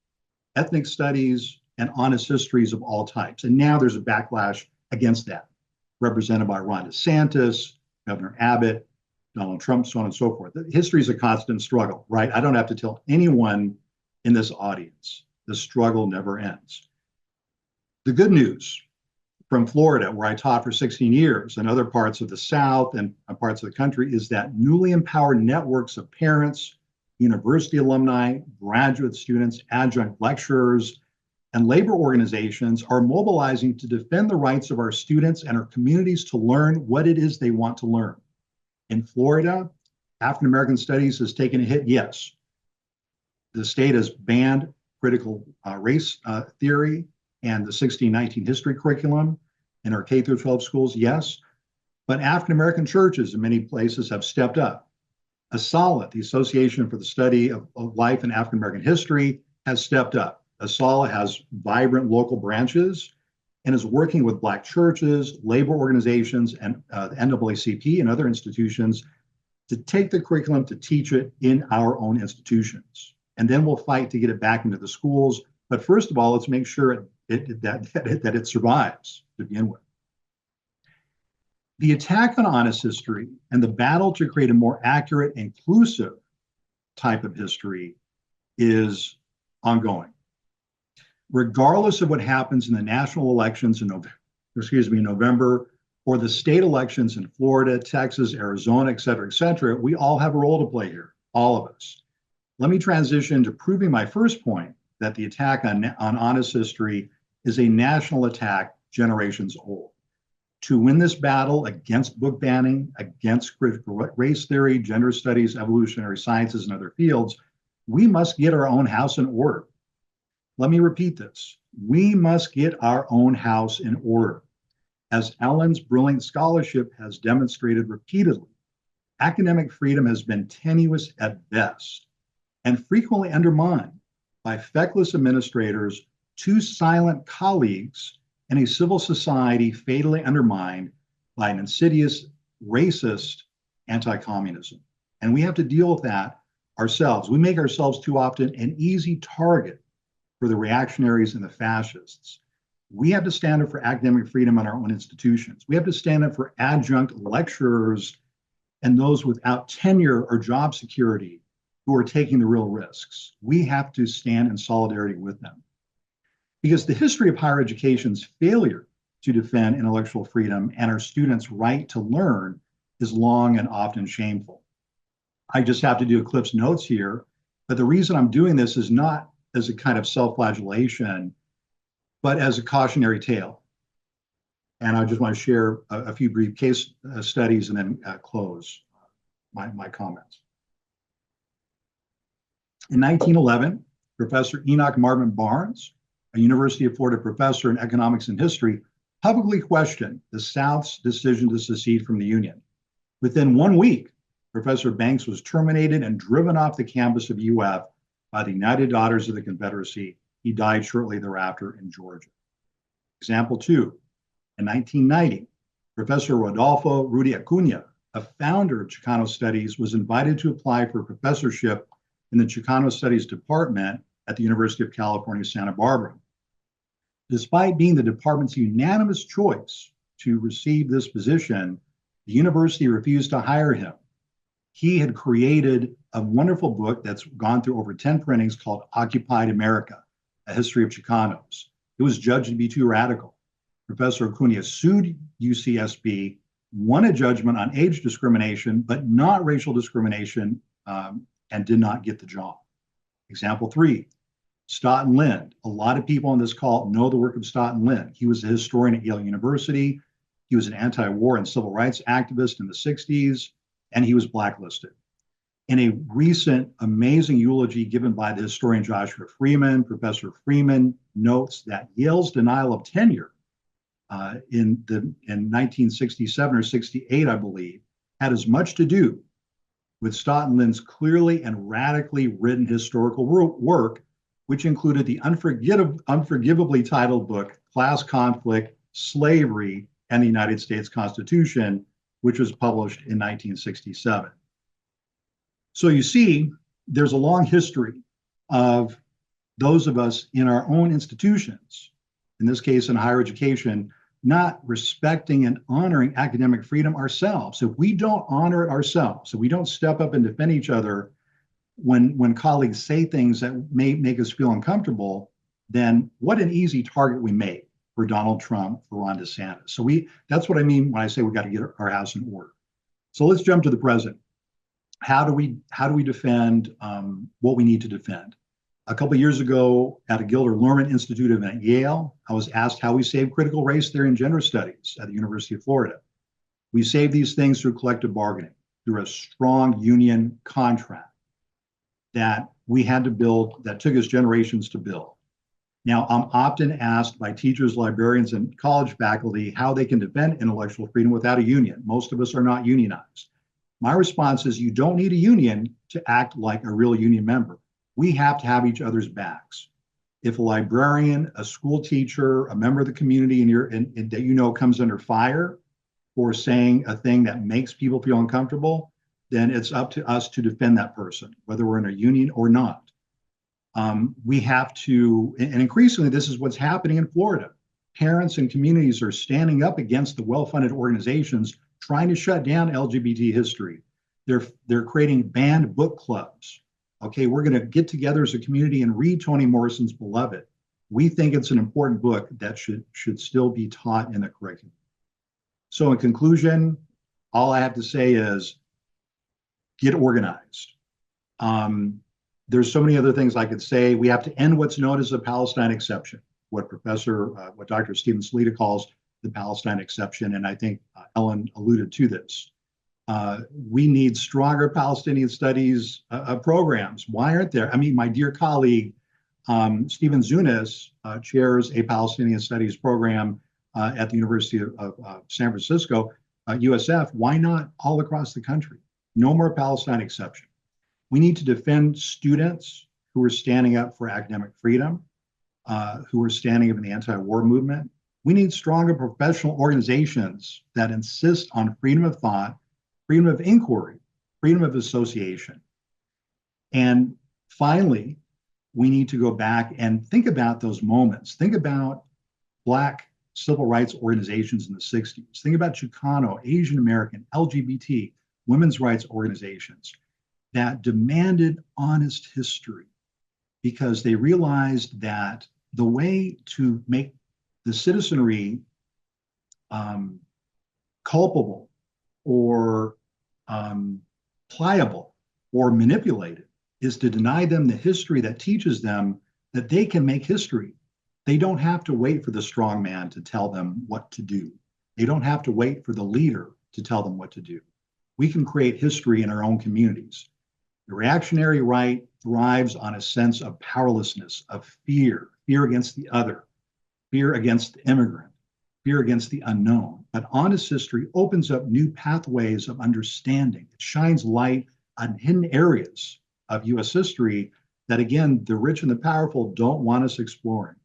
ethnic studies and honest histories of all types. And now there's a backlash against that, represented by Ron DeSantis, Governor Abbott, Donald Trump, so on and so forth. History is a constant struggle, right? I don't have to tell anyone in this audience, the struggle never ends. The good news from Florida, where I taught for 16 years, and other parts of the South and parts of the country, is that newly empowered networks of parents, university alumni, graduate students, adjunct lecturers, and labor organizations are mobilizing to defend the rights of our students and our communities to learn what it is they want to learn. In Florida, African American studies has taken a hit, yes. The state has banned critical race theory and the 1619 history curriculum in our K through 12 schools, yes. But African American churches in many places have stepped up. ASALH, the Association for the Study of Life in African American History, has stepped up. ASALH has vibrant local branches and is working with Black churches, labor organizations, and the NAACP and other institutions to take the curriculum to teach it in our own institutions. And then we'll fight to get it back into the schools. But first of all, let's make sure that it survives to begin with. The attack on honest history and the battle to create a more accurate, inclusive type of history is ongoing. Regardless of what happens in the national elections in November, or the state elections in Florida, Texas, Arizona, et cetera, we all have a role to play here, all of us. Let me transition to proving my first point, that the attack on honest history is a national attack generations old. To win this battle against book banning, against critical race theory, gender studies, evolutionary sciences, and other fields, we must get our own house in order. Let me repeat this. We must get our own house in order. As Ellen's brilliant scholarship has demonstrated repeatedly, academic freedom has been tenuous at best and frequently undermined by feckless administrators, two silent colleagues, and a civil society fatally undermined by an insidious, racist anti-communism. And we have to deal with that ourselves. We make ourselves too often an easy target for the reactionaries and the fascists. We have to stand up for academic freedom in our own institutions. We have to stand up for adjunct lecturers and those without tenure or job security who are taking the real risks. We have to stand in solidarity with them. Because the history of higher education's failure to defend intellectual freedom and our students' right to learn is long and often shameful. I just have to do a Cliff's Notes here, but the reason I'm doing this is not as a kind of self-flagellation, but as a cautionary tale. And I just want to share a few brief case studies and then close my comments. In 1911, Professor Enoch Marvin Barnes, a University of Florida professor in economics and history, publicly questioned the South's decision to secede from the Union. Within 1 week, Professor Banks was terminated and driven off the campus of UF by the United Daughters of the Confederacy. He died shortly thereafter in Georgia. Example 2, in 1990, Professor Rodolfo Rudy Acuna, a founder of Chicano Studies, was invited to apply for a professorship in the Chicano Studies Department at the University of California, Santa Barbara. Despite being the department's unanimous choice to receive this position, the university refused to hire him. He had created a wonderful book that's gone through over 10 printings called Occupied America, A History of Chicanos. It was judged to be too radical. Professor Acuna sued UCSB, won a judgment on age discrimination, but not racial discrimination, and did not get the job. Example 3, Stoughton Lind. A lot of people on this call know the work of Stoughton Lind. He was a historian at Yale University. He was an anti-war and civil rights activist in the 60s, and he was blacklisted. In a recent amazing eulogy given by the historian Joshua Freeman, Professor Freeman notes that Yale's denial of tenure in 1967 or 68, I believe, had as much to do with Stoughton Lind's clearly and radically written historical work, which included the unforgivably titled book, Class Conflict, Slavery, and the United States Constitution, which was published in 1967. So you see, there's a long history of those of us in our own institutions, in this case in higher education, not respecting and honoring academic freedom ourselves. If we don't honor it ourselves, if we don't step up and defend each other when colleagues say things that may make us feel uncomfortable, then what an easy target we make for Donald Trump, for Ron DeSantis. So that's what I mean when I say we got to get our house in order. So let's jump to the present. How do we defend what we need to defend? A couple of years ago at a Gilder Lehrman Institute event at Yale, I was asked how we save critical race theory and gender studies at the University of Florida. We save these things through collective bargaining, through a strong union contract that we had to build, that took us generations to build. Now, I'm often asked by teachers, librarians, and college faculty how they can defend intellectual freedom without a union. Most of us are not unionized. My response is you don't need a union to act like a real union member. We have to have each other's backs. If a librarian, a school teacher, a member of the community and that you know comes under fire for saying a thing that makes people feel uncomfortable, then it's up to us to defend that person, whether we're in a union or not. We have to, and increasingly this is what's happening in Florida. Parents and communities are standing up against the well-funded organizations trying to shut down LGBT history. They're creating banned book clubs. Okay, we're going to get together as a community and read Toni Morrison's Beloved. We think it's an important book that should still be taught in the curriculum. So in conclusion, all I have to say is get organized. There's so many other things I could say. We have to end what's known as the Palestine exception, what Dr. Stephen Salita calls the Palestine exception, and I think Ellen alluded to this. We need stronger Palestinian studies programs. Why aren't there? I mean, my dear colleague, Stephen Zunis, chairs a Palestinian studies program at the University of San Francisco, USF. Why not all across the country? No more Palestine exception. We need to defend students who are standing up for academic freedom, who are standing up in the anti-war movement. We need stronger professional organizations that insist on freedom of thought, freedom of inquiry, freedom of association. And finally, we need to go back and think about those moments. Think about Black civil rights organizations in the 60s. Think about Chicano, Asian American, LGBT, women's rights organizations that demanded honest history because they realized that the way to make the citizenry culpable or pliable or manipulated is to deny them the history that teaches them that they can make history. They don't have to wait for the strong man to tell them what to do. They don't have to wait for the leader to tell them what to do. We can create history in our own communities. The reactionary right thrives on a sense of powerlessness, of fear against the other, fear against the immigrant, fear against the unknown. But honest history opens up new pathways of understanding. It shines light on hidden areas of US history that, again, the rich and the powerful don't want us exploring.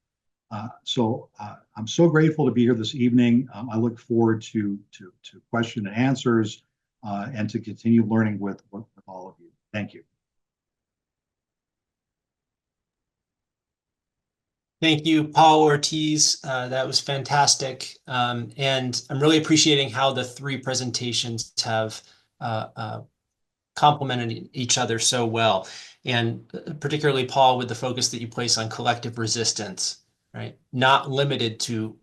So I'm so grateful to be here this evening. I look forward to question and answers and to continue learning with all of you. Thank you. Thank you, Paul Ortiz. That was fantastic. And I'm really appreciating how the three presentations have complemented each other so well. And particularly, Paul, with the focus that you place on collective resistance, right? Not limited to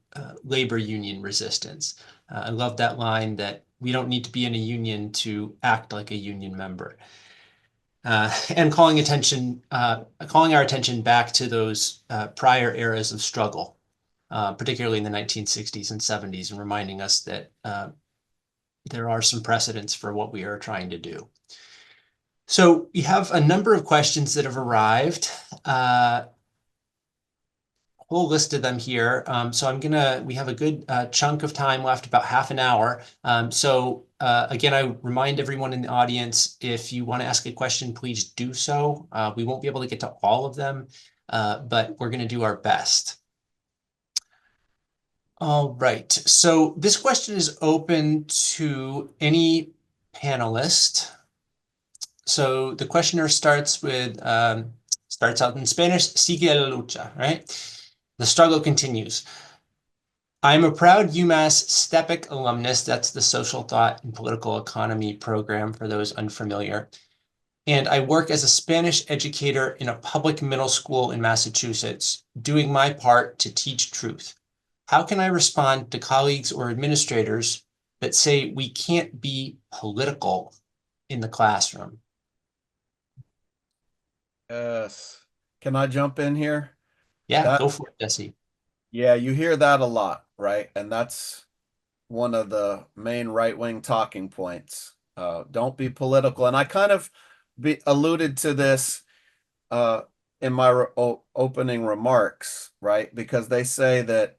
labor union resistance. I love that line that we don't need to be in a union to act like a union member. And calling our attention back to those prior eras of struggle, particularly in the 1960s and 70s, and reminding us that there are some precedents for what we are trying to do. So we have a number of questions that have arrived. Whole list of them here. So we have a good chunk of time left, about half an hour. Again, I remind everyone in the audience, if you want to ask a question, please do so. We won't be able to get to all of them, but we're going to do our best. All right, so this question is open to any panelist. So the questioner starts out in Spanish, sigue la lucha, right? The struggle continues. I'm a proud UMass STEPIC alumnus. That's the Social Thought and Political Economy program for those unfamiliar. And I work as a Spanish educator in a public middle school in Massachusetts, doing my part to teach truth. How can I respond to colleagues or administrators that say we can't be political in the classroom? Yes. Can I jump in here? Yeah, That, go for it, Jesse. yeah, you hear that a lot, right? And that's one of the main right-wing talking points. Don't be political. And I kind of alluded to this uh, in my opening remarks, right? Because they say that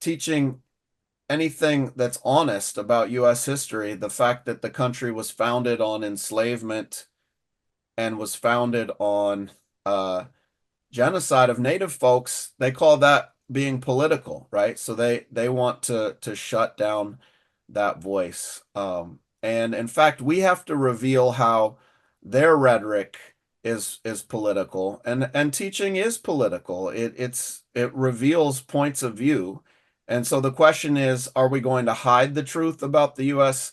teaching anything that's honest about U.S. history, the fact that the country was founded on enslavement and was founded on genocide of native folks, they call that being political, right? So they want to shut down that voice. And in fact, we have to reveal how their rhetoric is political, and teaching is political. It reveals points of view. And so the question is, are we going to hide the truth about the U.S.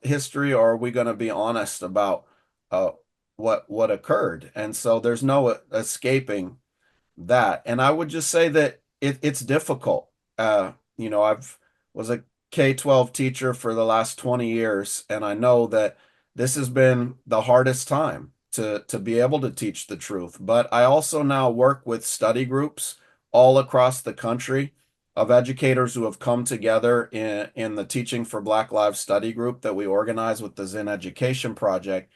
History, or are we going to be honest about uh, what occurred? And so there's no escaping that. And I would just say that it's difficult. I've was a K-12 teacher for the last 20 years, and I know that this has been the hardest time to be able to teach the truth. But I also now work with study groups all across the country of educators who have come together in the Teaching for Black Lives study group that we organize with the Zen Education Project.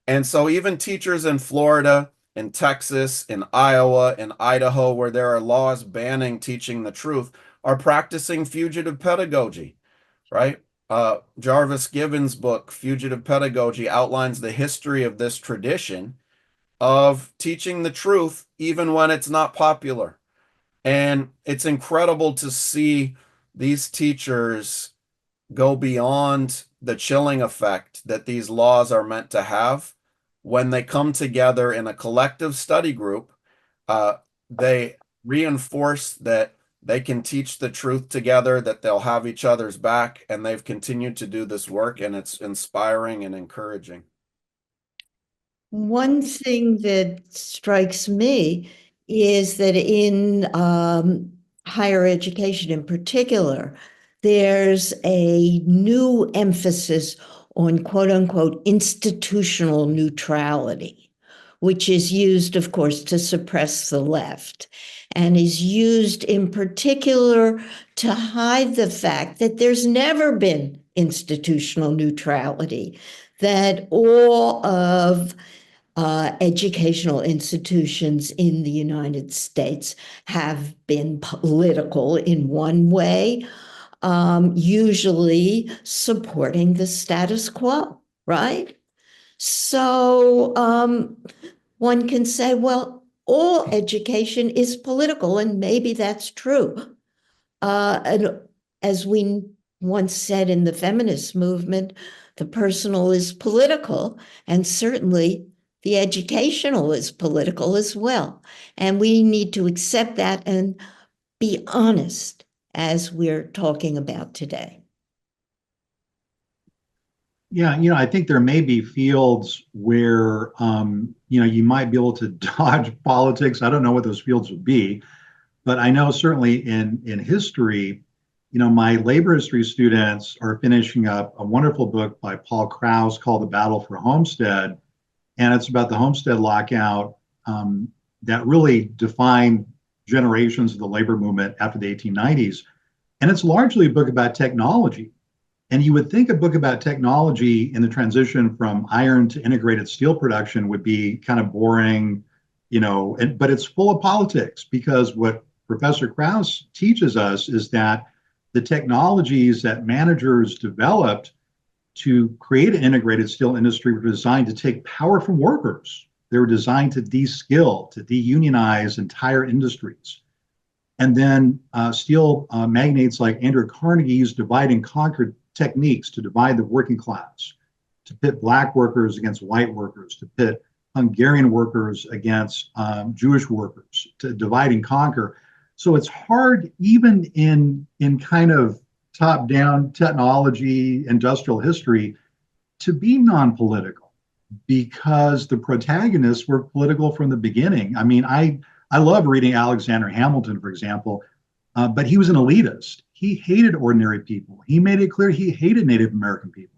And so even teachers in Florida, in Texas, in Iowa, in Idaho, where there are laws banning teaching the truth, are practicing fugitive pedagogy, right? Jarvis Gibbons' book, Fugitive Pedagogy, outlines the history of this tradition of teaching the truth even when it's not popular. And it's incredible to see these teachers go beyond the chilling effect that these laws are meant to have. When they come together in a collective study group, they reinforce that they can teach the truth together, that they'll have each other's back, and they've continued to do this work, and it's inspiring and encouraging. One thing that strikes me is that in higher education in particular, there's a new emphasis on quote unquote institutional neutrality, which is used, of course, to suppress the left and is used in particular to hide the fact that there's never been institutional neutrality, that all of educational institutions in the United States have been political in one way, usually supporting the status quo, right? So one can say, well, all education is political, and maybe that's true. And as we once said in the feminist movement, the personal is political, and certainly the educational is political as well. And we need to accept that and be honest as we're talking about today. Yeah, I think there may be fields where, you might be able to dodge politics. I don't know what those fields would be, but I know certainly in history, my labor history students are finishing up a wonderful book by Paul Krause called The Battle for Homestead, and it's about the Homestead lockout that really defined generations of the labor movement after the 1890s. And it's largely a book about technology. And you would think a book about technology in the transition from iron to integrated steel production would be kind of boring, but it's full of politics, because what Professor Krause teaches us is that the technologies that managers developed to create an integrated steel industry were designed to take power from workers. They were designed to de-skill, to de-unionize entire industries. And then steel magnates like Andrew Carnegie used divide and conquer techniques to divide the working class, to pit black workers against white workers, to pit Hungarian workers against Jewish workers, to divide and conquer. So it's hard, even in kind of top-down technology, industrial history, to be non-political because the protagonists were political from the beginning. I mean, I love reading Alexander Hamilton, for example, but he was an elitist. He hated ordinary people. He made it clear he hated Native American people.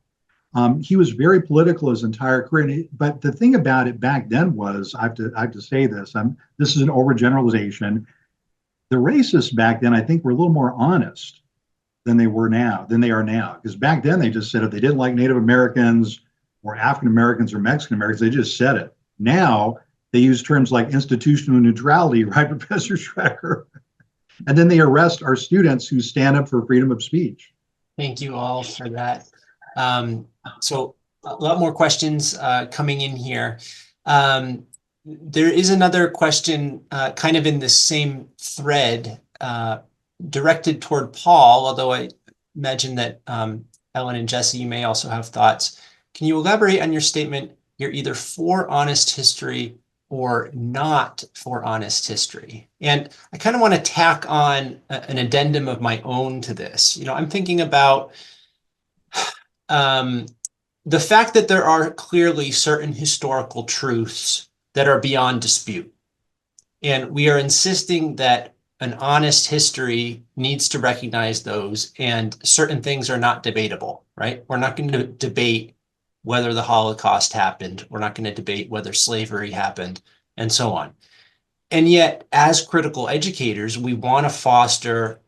He was very political his entire career. But the thing about it back then was, I have to say this. This is an overgeneralization. The racists back then, I think, were a little more honest than they are now. Because back then they just said if they didn't like Native Americans or African Americans or Mexican Americans, they just said it. Now they use terms like institutional neutrality, right, Professor Schrecker? And then they arrest our students who stand up for freedom of speech. Thank you all for that. So a lot more questions coming in here. There is another question kind of in the same thread directed toward Paul, although I imagine that Ellen and Jesse, you may also have thoughts. Can you elaborate on your statement? You're either for honest history or not for honest history. And I kind of want to tack on an addendum of my own to this. You know, I'm thinking about the fact that there are clearly certain historical truths that are beyond dispute. And we are insisting that an honest history needs to recognize those, and certain things are not debatable, right? We're not going to debate whether the Holocaust happened. We're not going to debate whether slavery happened, and so on. And yet, as critical educators, we want to foster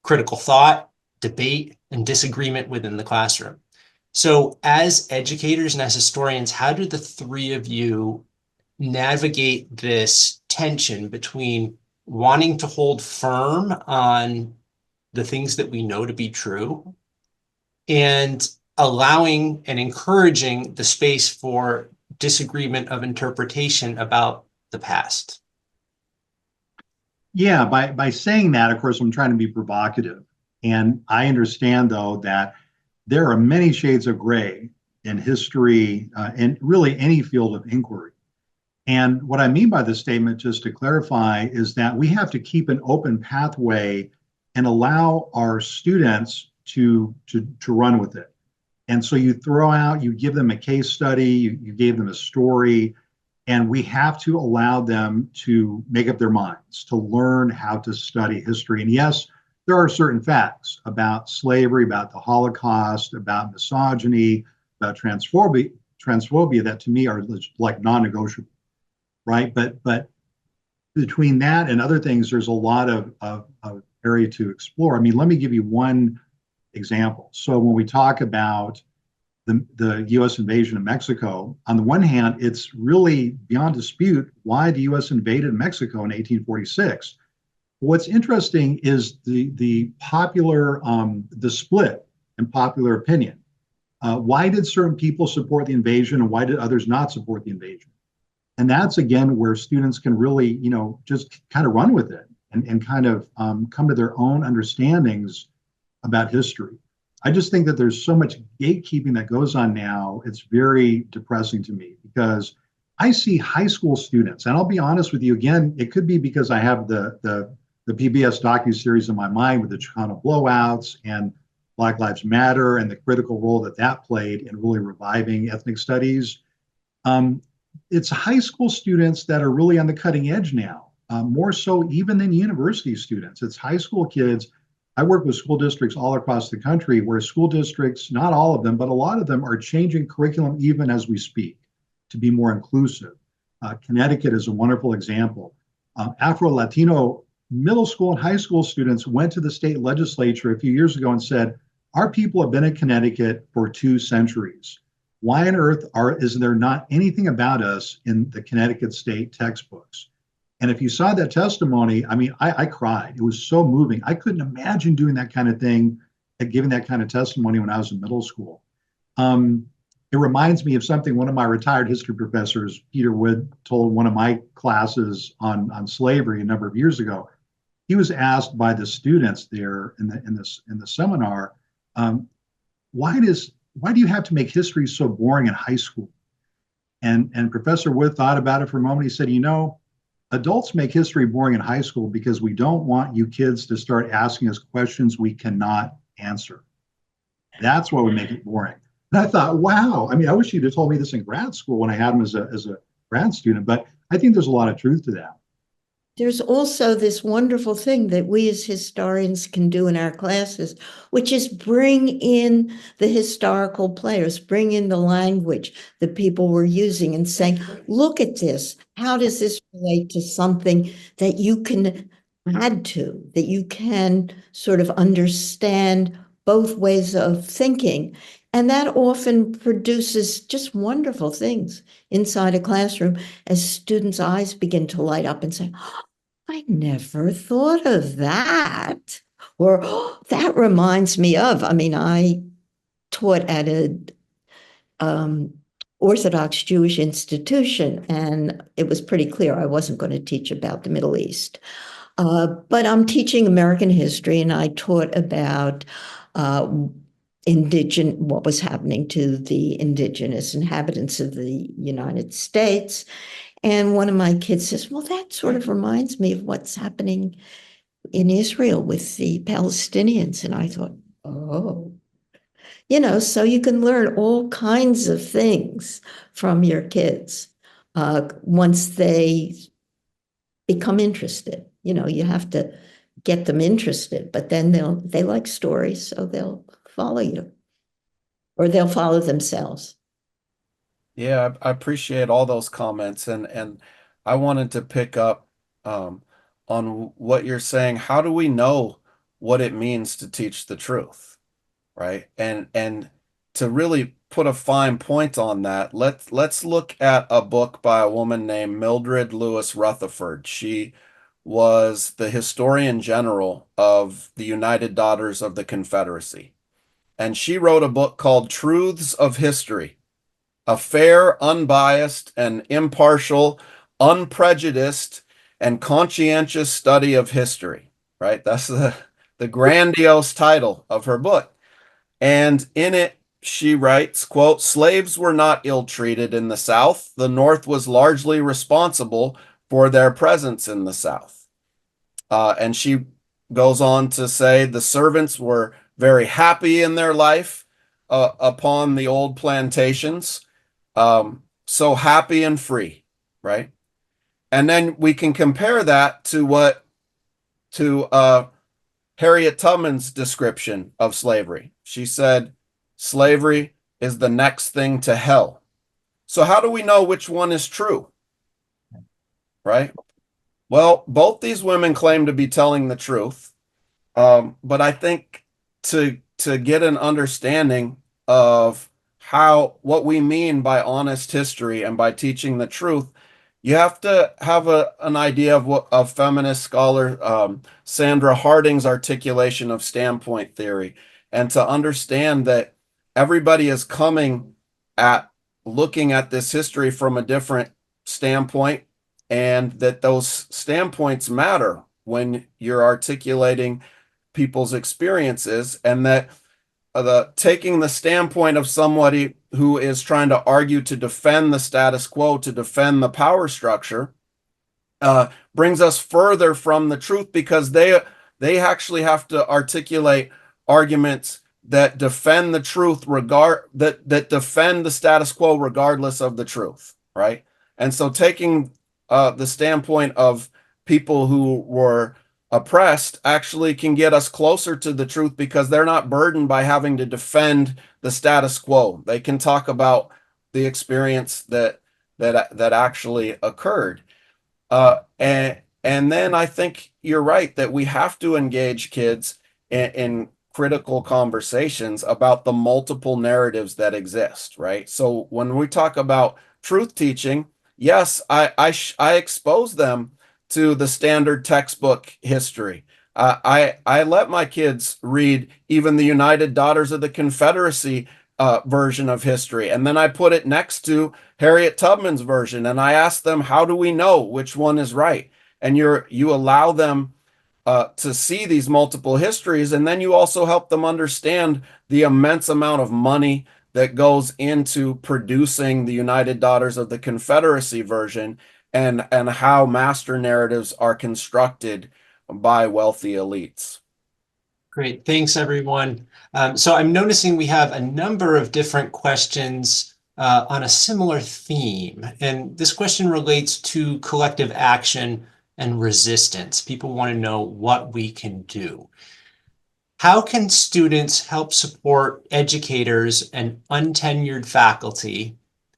critical thought, debate, and disagreement within the classroom. So as educators and as historians, how do the three of you navigate this tension between wanting to hold firm on the things that we know to be true and allowing and encouraging the space for disagreement of interpretation about the past? Yeah, by saying that, of course, I'm trying to be provocative. And I understand, though, that there are many shades of gray in history and really any field of inquiry. And what I mean by this statement, just to clarify, is that we have to keep an open pathway and allow our students to run with it. And so you give them a case study, you gave them a story, and we have to allow them to make up their minds, to learn how to study history. And yes, there are certain facts about slavery, about the Holocaust, about misogyny, about transphobia that to me are like non-negotiable, right? But between that and other things, there's a lot of area to explore. I mean, let me give you one example. So when we talk about the U.S. invasion of Mexico, on the one hand, it's really beyond dispute why the U.S. invaded Mexico in 1846. What's interesting is the split in popular opinion. Why did certain people support the invasion and why did others not support the invasion? And that's, again, where students can really, just kind of run with it and kind of come to their own understandings about history. I just think that there's so much gatekeeping that goes on now. It's very depressing to me because I see high school students, and I'll be honest with you, again, it could be because I have the PBS docuseries in my mind with the Chicano blowouts and Black Lives Matter and the critical role that played in really reviving ethnic studies. It's high school students that are really on the cutting edge now, more so even than university students. It's high school kids. I work with school districts all across the country where school districts, not all of them, but a lot of them are changing curriculum even as we speak to be more inclusive. Connecticut is a wonderful example. Afro-Latino middle school and high school students went to the state legislature a few years ago and said, our people have been in Connecticut for 2 centuries. Why on earth is there not anything about us in the Connecticut state textbooks? And if you saw that testimony, I mean, I cried. It was so moving. I couldn't imagine doing that kind of thing and giving that kind of testimony when I was in middle school. It reminds me of something one of my retired history professors, Peter Wood, told one of my classes on slavery a number of years ago. He was asked by the students there in the seminar, why do you have to make history so boring in high school? And Professor Wood thought about it for a moment. He said, adults make history boring in high school because we don't want you kids to start asking us questions we cannot answer. That's why we make it boring. And I thought, wow, I mean, I wish you'd have told me this in grad school when I had him as a grad student, but I think there's a lot of truth to that. There's also this wonderful thing that we as historians can do in our classes, which is bring in the historical players, bring in the language that people were using and saying, look at this. How does this relate to something that you can add to, that you can sort of understand both ways of thinking? And that often produces just wonderful things inside a classroom as students' eyes begin to light up and say, I never thought of that. Or that reminds me of, I mean, I taught at a Orthodox Jewish institution, and it was pretty clear I wasn't going to teach about the Middle East. But I'm teaching American history, and I taught about what was happening to the indigenous inhabitants of the United States. And one of my kids says, well, that sort of reminds me of what's happening in Israel with the Palestinians. And I thought, oh, so you can learn all kinds of things from your kids once they become interested. You have to get them interested, but then they like stories, so they'll follow you or they'll follow themselves. Yeah, I appreciate all those comments, and I wanted to pick up on what you're saying. How do we know what it means to teach the truth, right? And to really put a fine point on that, let's look at a book by a woman named Mildred Lewis Rutherford. She was the historian general of the United Daughters of the Confederacy, and she wrote a book called Truths of History. A fair, unbiased, and impartial, unprejudiced, and conscientious study of history, right? That's the grandiose title of her book. And in it, she writes, quote, slaves were not ill-treated in the South. The North was largely responsible for their presence in the South. And she goes on to say the servants were very happy in their life upon the old plantations. So happy and free, right? And then we can compare that to Harriet Tubman's description of slavery. She said, slavery is the next thing to hell. So how do we know which one is true? Right? Well, both these women claim to be telling the truth. But I think to get an understanding of what we mean by honest history and by teaching the truth, you have to have an idea of what a feminist scholar, Sandra Harding's articulation of standpoint theory, and to understand that everybody is coming at looking at this history from a different standpoint, and that those standpoints matter when you're articulating people's experiences, and that taking the standpoint of somebody who is trying to argue to defend the status quo, to defend the power structure, brings us further from the truth, because they actually have to articulate arguments that defend the truth that defend the status quo regardless of the truth, right? And so taking the standpoint of people who were oppressed actually can get us closer to the truth, because they're not burdened by having to defend the status quo. They can talk about the experience that actually occurred. And then I think you're right that we have to engage kids in critical conversations about the multiple narratives that exist, right? So when we talk about truth teaching, yes, I expose them to the standard textbook history. I let my kids read even the United Daughters of the Confederacy version of history, and then I put it next to Harriet Tubman's version, and I ask them, how do we know which one is right? And you allow them to see these multiple histories, and then you also help them understand the immense amount of money that goes into producing the United Daughters of the Confederacy version, and how master narratives are constructed by wealthy elites. Great, thanks everyone. So I'm noticing we have a number of different questions on a similar theme. And this question relates to collective action and resistance. People want to know what we can do. How can students help support educators and untenured faculty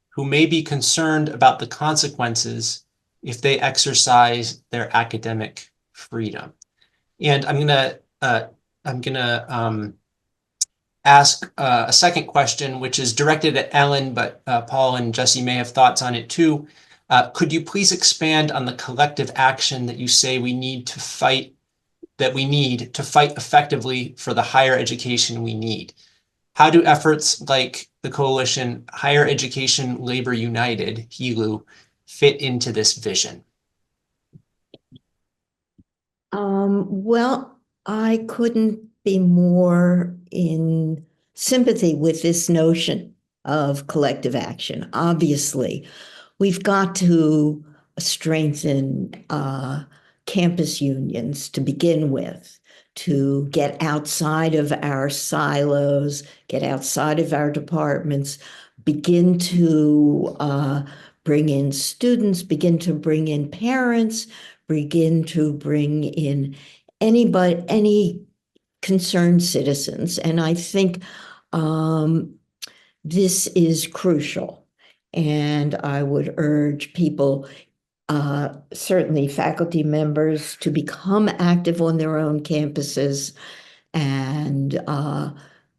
who may be concerned about the consequences if they exercise their academic freedom? And I'm gonna ask a second question, which is directed at Ellen, but Paul and Jesse may have thoughts on it too. Could you please expand on the collective action that you say we need to fight effectively for the higher education we need? How do efforts like the coalition Higher Education Labor United, HELU, fit into this vision? Well, I couldn't be more in sympathy with this notion of collective action. Obviously, we've got to strengthen campus unions to begin with, to get outside of our silos, get outside of our departments, begin to bring in students, begin to bring in parents, begin to bring in any concerned citizens. And I think this is crucial. And I would urge people, certainly faculty members, to become active on their own campuses and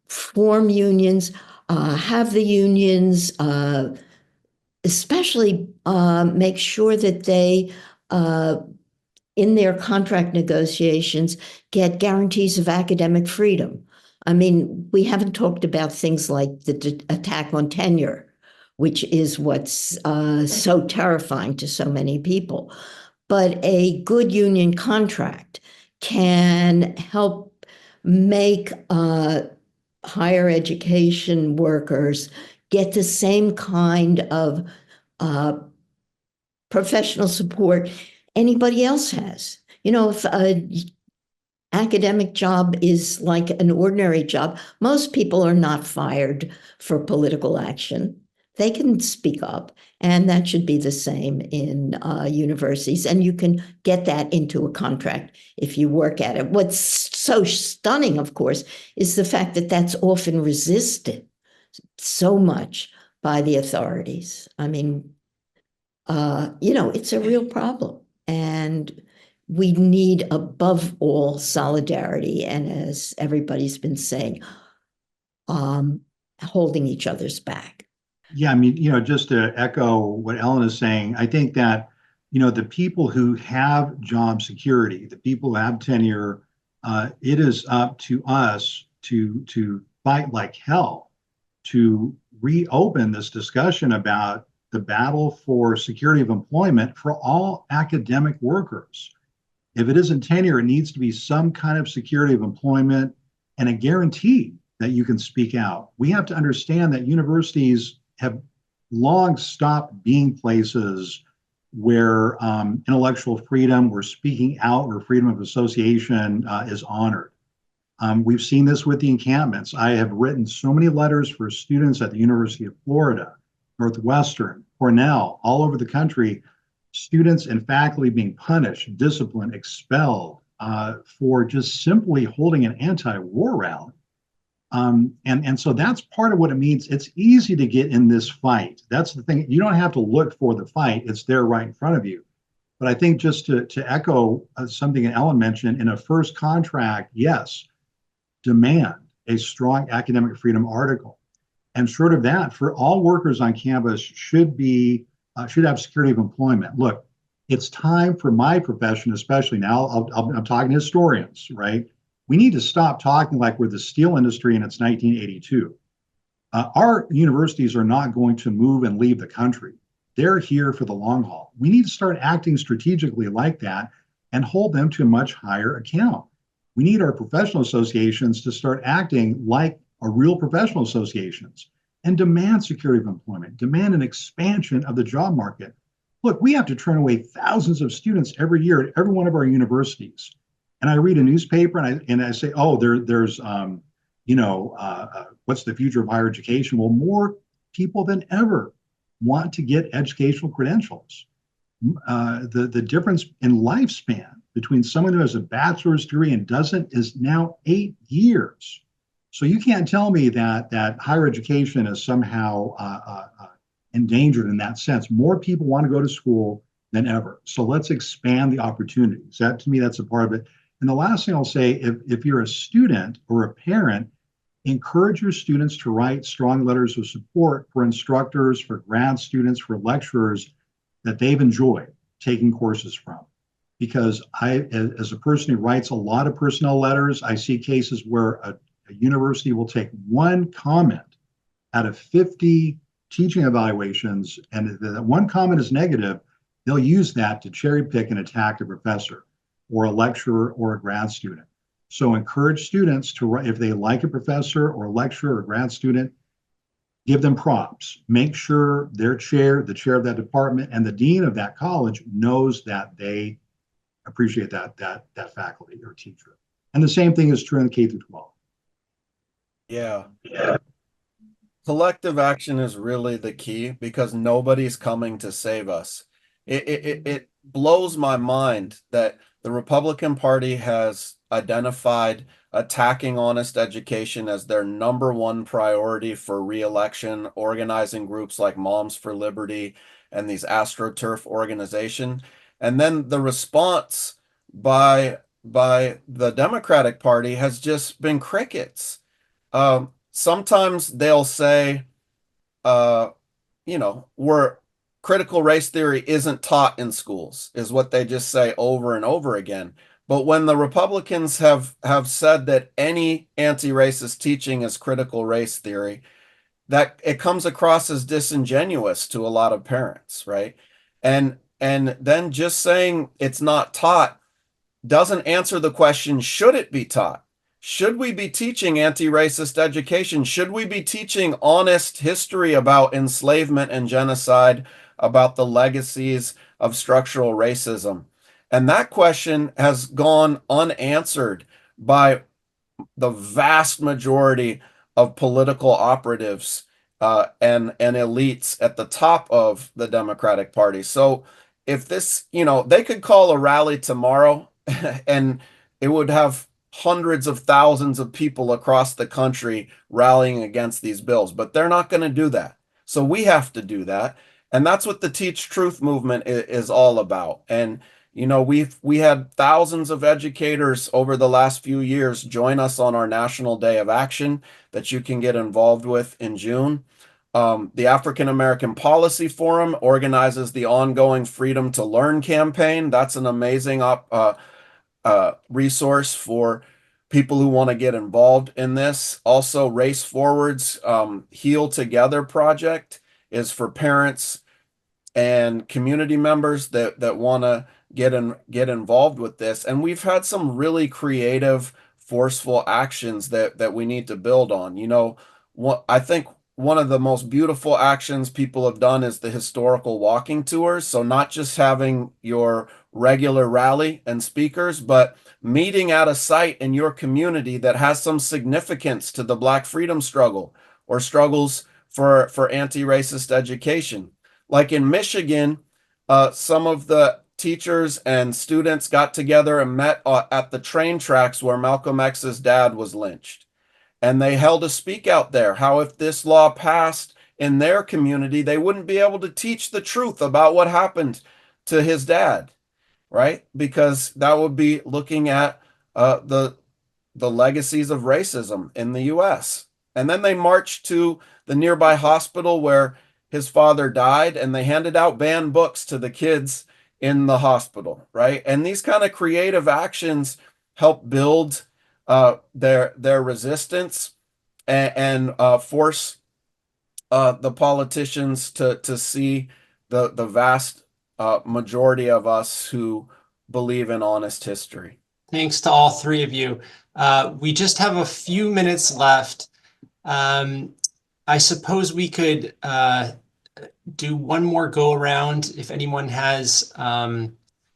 form unions, have the unions, especially make sure that they in their contract negotiations, get guarantees of academic freedom. I mean, we haven't talked about things like the attack on tenure, which is what's so terrifying to so many people. But a good union contract can help make higher education workers get the same kind of professional support anybody else has. You know, if an academic job is like an ordinary job, most people are not fired for political action. They can speak up, and that should be the same in universities. And you can get that into a contract if you work at it. What's so stunning, of course, is the fact that that's often resisted so much by the authorities. I mean, it's a real problem. And we need, above all, solidarity. And as everybody's been saying, holding each other's back. Yeah, I mean, just to echo what Ellen is saying, I think that, the people who have job security, the people who have tenure, it is up to us to fight like hell to reopen this discussion about the battle for security of employment for all academic workers. If it isn't tenure, it needs to be some kind of security of employment and a guarantee that you can speak out. We have to understand that universities have long stopped being places where intellectual freedom, where speaking out, where freedom of association is honored. We've seen this with the encampments. I have written so many letters for students at the University of Florida, Northwestern, Cornell, all over the country, students and faculty being punished, disciplined, expelled for just simply holding an anti-war rally. And so that's part of what it means. It's easy to get in this fight. That's the thing. You don't have to look for the fight. It's there right in front of you. But I think just to echo something that Ellen mentioned, in a first contract, yes, demand a strong academic freedom article. And short of that, for all workers on campus should have security of employment. Look, it's time for my profession, especially now, I'm talking to historians, right? We need to stop talking like we're the steel industry and it's 1982. Our universities are not going to move and leave the country. They're here for the long haul. We need to start acting strategically like that and hold them to a much higher account. We need our professional associations to start acting like real professional associations and demand security of employment, demand an expansion of the job market. look, we have to turn away thousands of students every year at every one of our universities. And I read a newspaper and I say, oh, there's what's the future of higher education? Well, more people than ever want to get educational credentials. The difference in lifespan between someone who has a bachelor's degree and doesn't is now 8 years. So you can't tell me that higher education is somehow endangered in that sense. More people want to go to school than ever. So let's expand the opportunities. That, to me, that's a part of it. And the last thing I'll say, if you're a student or a parent, encourage your students to write strong letters of support for instructors, for grad students, for lecturers that they've enjoyed taking courses from. Because as a person who writes a lot of personnel letters, I see cases where a university will take one comment out of 50 teaching evaluations, and if that one comment is negative, they'll use that to cherry pick and attack a professor or a lecturer or a grad student. So encourage students to write, if they like a professor or a lecturer or a grad student, give them props. Make sure their chair, the chair of that department, and the dean of that college knows that they appreciate that faculty or teacher. And the same thing is true in K through 12. Yeah. Collective action is really the key because nobody's coming to save us. It blows my mind that the Republican Party has identified attacking honest education as their #1 priority for re-election, organizing groups like Moms for Liberty and these AstroTurf organization. And then the response by the Democratic Party has just been crickets. Sometimes they'll say, we're critical race theory isn't taught in schools, is what they just say over and over again. But when the Republicans have said that any anti-racist teaching is critical race theory, that it comes across as disingenuous to a lot of parents, right? And then just saying it's not taught doesn't answer the question, should it be taught? Should we be teaching anti-racist education? Should we be teaching honest history about enslavement and genocide, about the legacies of structural racism? And that question has gone unanswered by the vast majority of political operatives and elites at the top of the Democratic Party. So if this, they could call a rally tomorrow and it would have hundreds of thousands of people across the country rallying against these bills, but they're not going to do that. So we have to do that. And that's what the Teach Truth movement is all about. And, we had thousands of educators over the last few years join us on our National Day of Action that you can get involved with in June. The African American Policy Forum organizes the ongoing Freedom to Learn campaign. That's an amazing resource for people who want to get involved in this. Also, Race Forward's Heal Together project is for parents and community members that want to get involved with this. And we've had some really creative, forceful actions that we need to build on. I think one of the most beautiful actions people have done is the historical walking tours. So not just having your regular rally and speakers, but meeting at a site in your community that has some significance to the Black freedom struggle or struggles for anti-racist education. Like in Michigan, some of the teachers and students got together and met at the train tracks where Malcolm X's dad was lynched. And they held a speak out there, how if this law passed in their community, they wouldn't be able to teach the truth about what happened to his dad, right? Because that would be looking at the legacies of racism in the US. And then they marched to the nearby hospital where his father died, and they handed out banned books to the kids in the hospital, right? And these kind of creative actions help build their resistance and force the politicians to see the vast majority of us who believe in honest history. Thanks to all three of you. We just have a few minutes left. I suppose we could do one more go around. If anyone has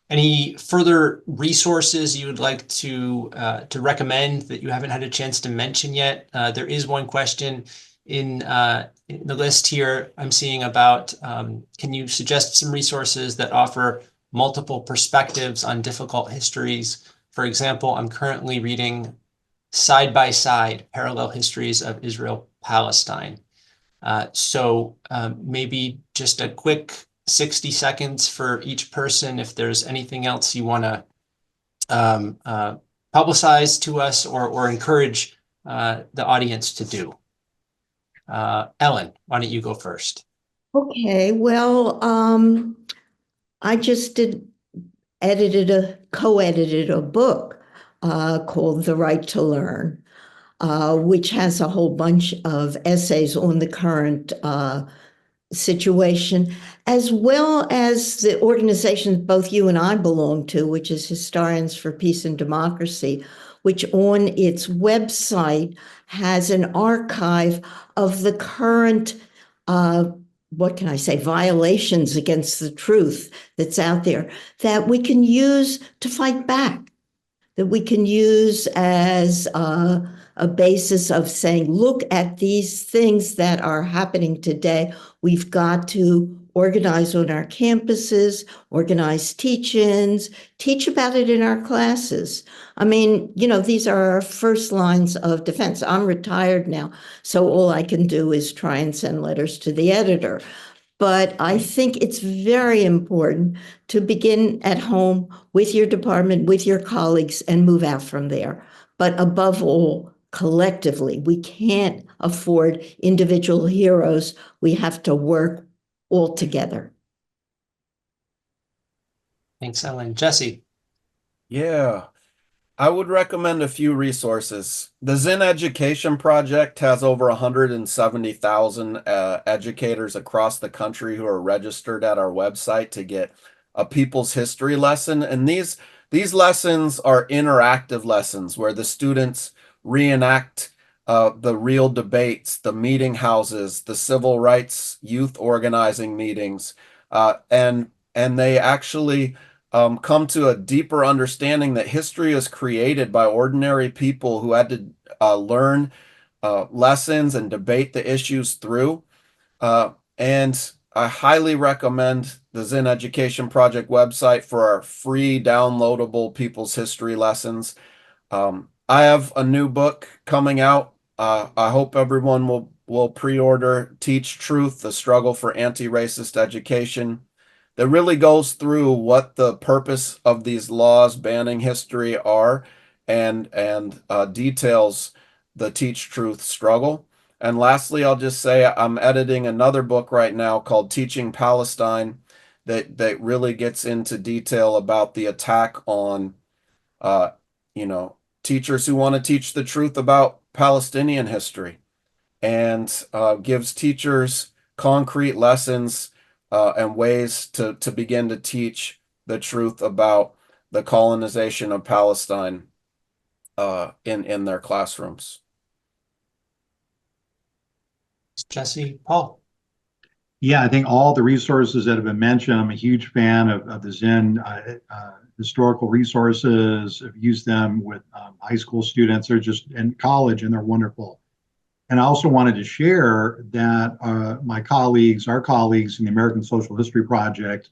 any further resources you would like to recommend that you haven't had a chance to mention yet. There is one question in the list here I'm seeing about, can you suggest some resources that offer multiple perspectives on difficult histories? For example, I'm currently reading Side by Side, Parallel Histories of Israel-Palestine. Maybe just a quick 60 seconds for each person if there's anything else you want to publicize to us or encourage the audience to do. Ellen, why don't you go first? Okay, well, I just co-edited a book called The Right to Learn, which has a whole bunch of essays on the current situation, as well as the organizations both you and I belong to, which is Historians for Peace and Democracy, which on its website has an archive of the current, what can I say, violations against the truth that's out there that we can use to fight back, that we can use as a basis of saying, look at these things that are happening today. We've got to organize on our campuses, organize teach-ins, teach about it in our classes. I mean, these are our first lines of defense. I'm retired now, so all I can do is try and send letters to the editor. But I think it's very important to begin at home with your department, with your colleagues, and move out from there. But above all, collectively, we can't afford individual heroes. We have to work all together. Thanks, Ellen. Jesse. Yeah, I would recommend a few resources. The Zen Education Project has over 170,000 educators across the country who are registered at our website to get a people's history lesson. And these lessons are interactive lessons where the students reenact the real debates, the meeting houses, the civil rights youth organizing meetings, and they actually come to a deeper understanding that history is created by ordinary people who had to learn lessons and debate the issues through. And I highly recommend the Zen Education Project website for our free downloadable people's history lessons. I have a new book coming out. I hope everyone will pre-order Teach Truth, The Struggle for Anti-Racist Education, that really goes through what the purpose of these laws banning history are and details the Teach Truth struggle. And lastly, I'll just say I'm editing another book right now called Teaching Palestine that really gets into detail about the attack on teachers who want to teach the truth about Palestinian history, and gives teachers concrete lessons and ways to begin to teach the truth about the colonization of Palestine in their classrooms. Jesse. Paul. Yeah, I think all the resources that have been mentioned, I'm a huge fan of the Zen historical resources. I've used them with high school students. They're just in college, and they're wonderful. And I also wanted to share that our colleagues in the American Social History Project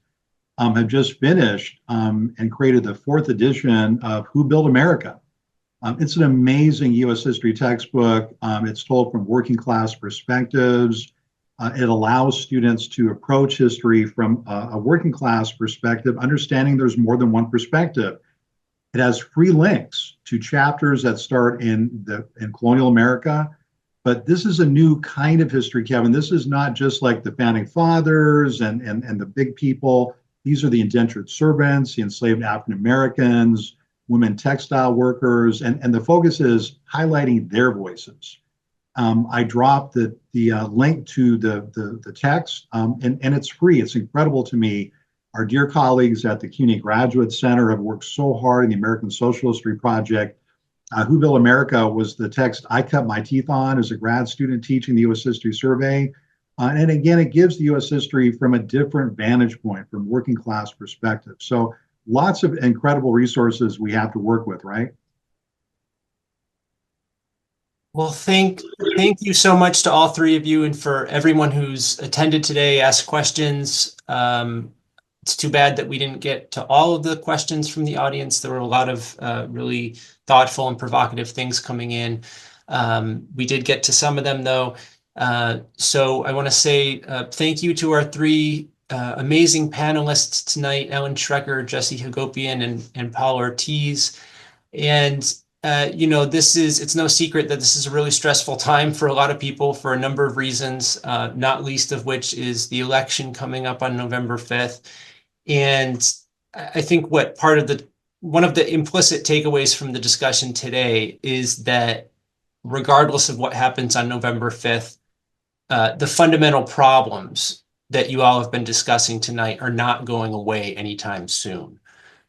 have just finished and created the 4th edition of Who Built America. It's an amazing U.S. history textbook. It's told from working class perspectives. It allows students to approach history from a working class perspective, understanding there's more than one perspective. It has free links to chapters that start in colonial America. But this is a new kind of history, Kevin. This is not just like the founding fathers and the big people. These are the indentured servants, the enslaved African Americans, women textile workers, and the focus is highlighting their voices. I dropped the link to the text, and it's free. It's incredible to me. Our dear colleagues at the CUNY Graduate Center have worked so hard in the American Social History Project. Who Built America was the text I cut my teeth on as a grad student teaching the U.S. History Survey. And again, it gives the U.S. history from a different vantage point, from working class perspective. So lots of incredible resources we have to work with, right? Well, thank you so much to all three of you and for everyone who's attended today, asked questions. It's too bad that we didn't get to all of the questions from the audience. There were a lot of really thoughtful and provocative things coming in. We did get to some of them though. So I want to say thank you to our three amazing panelists tonight, Ellen Schrecker, Jesse Hagopian, and Paul Ortiz. And you know, it's no secret that this is a really stressful time for a lot of people for a number of reasons, not least of which is the election coming up on November 5th. And I think one of the implicit takeaways from the discussion today is that regardless of what happens on November 5th, the fundamental problems that you all have been discussing tonight are not going away anytime soon.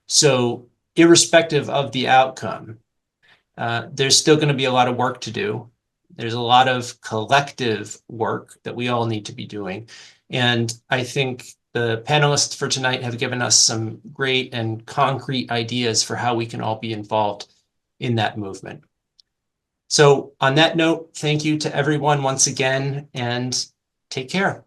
So irrespective of the outcome, there's still going to be a lot of work to do. There's a lot of collective work that we all need to be doing. And I think the panelists for tonight have given us some great and concrete ideas for how we can all be involved in that movement. So on that note, thank you to everyone once again, and take care.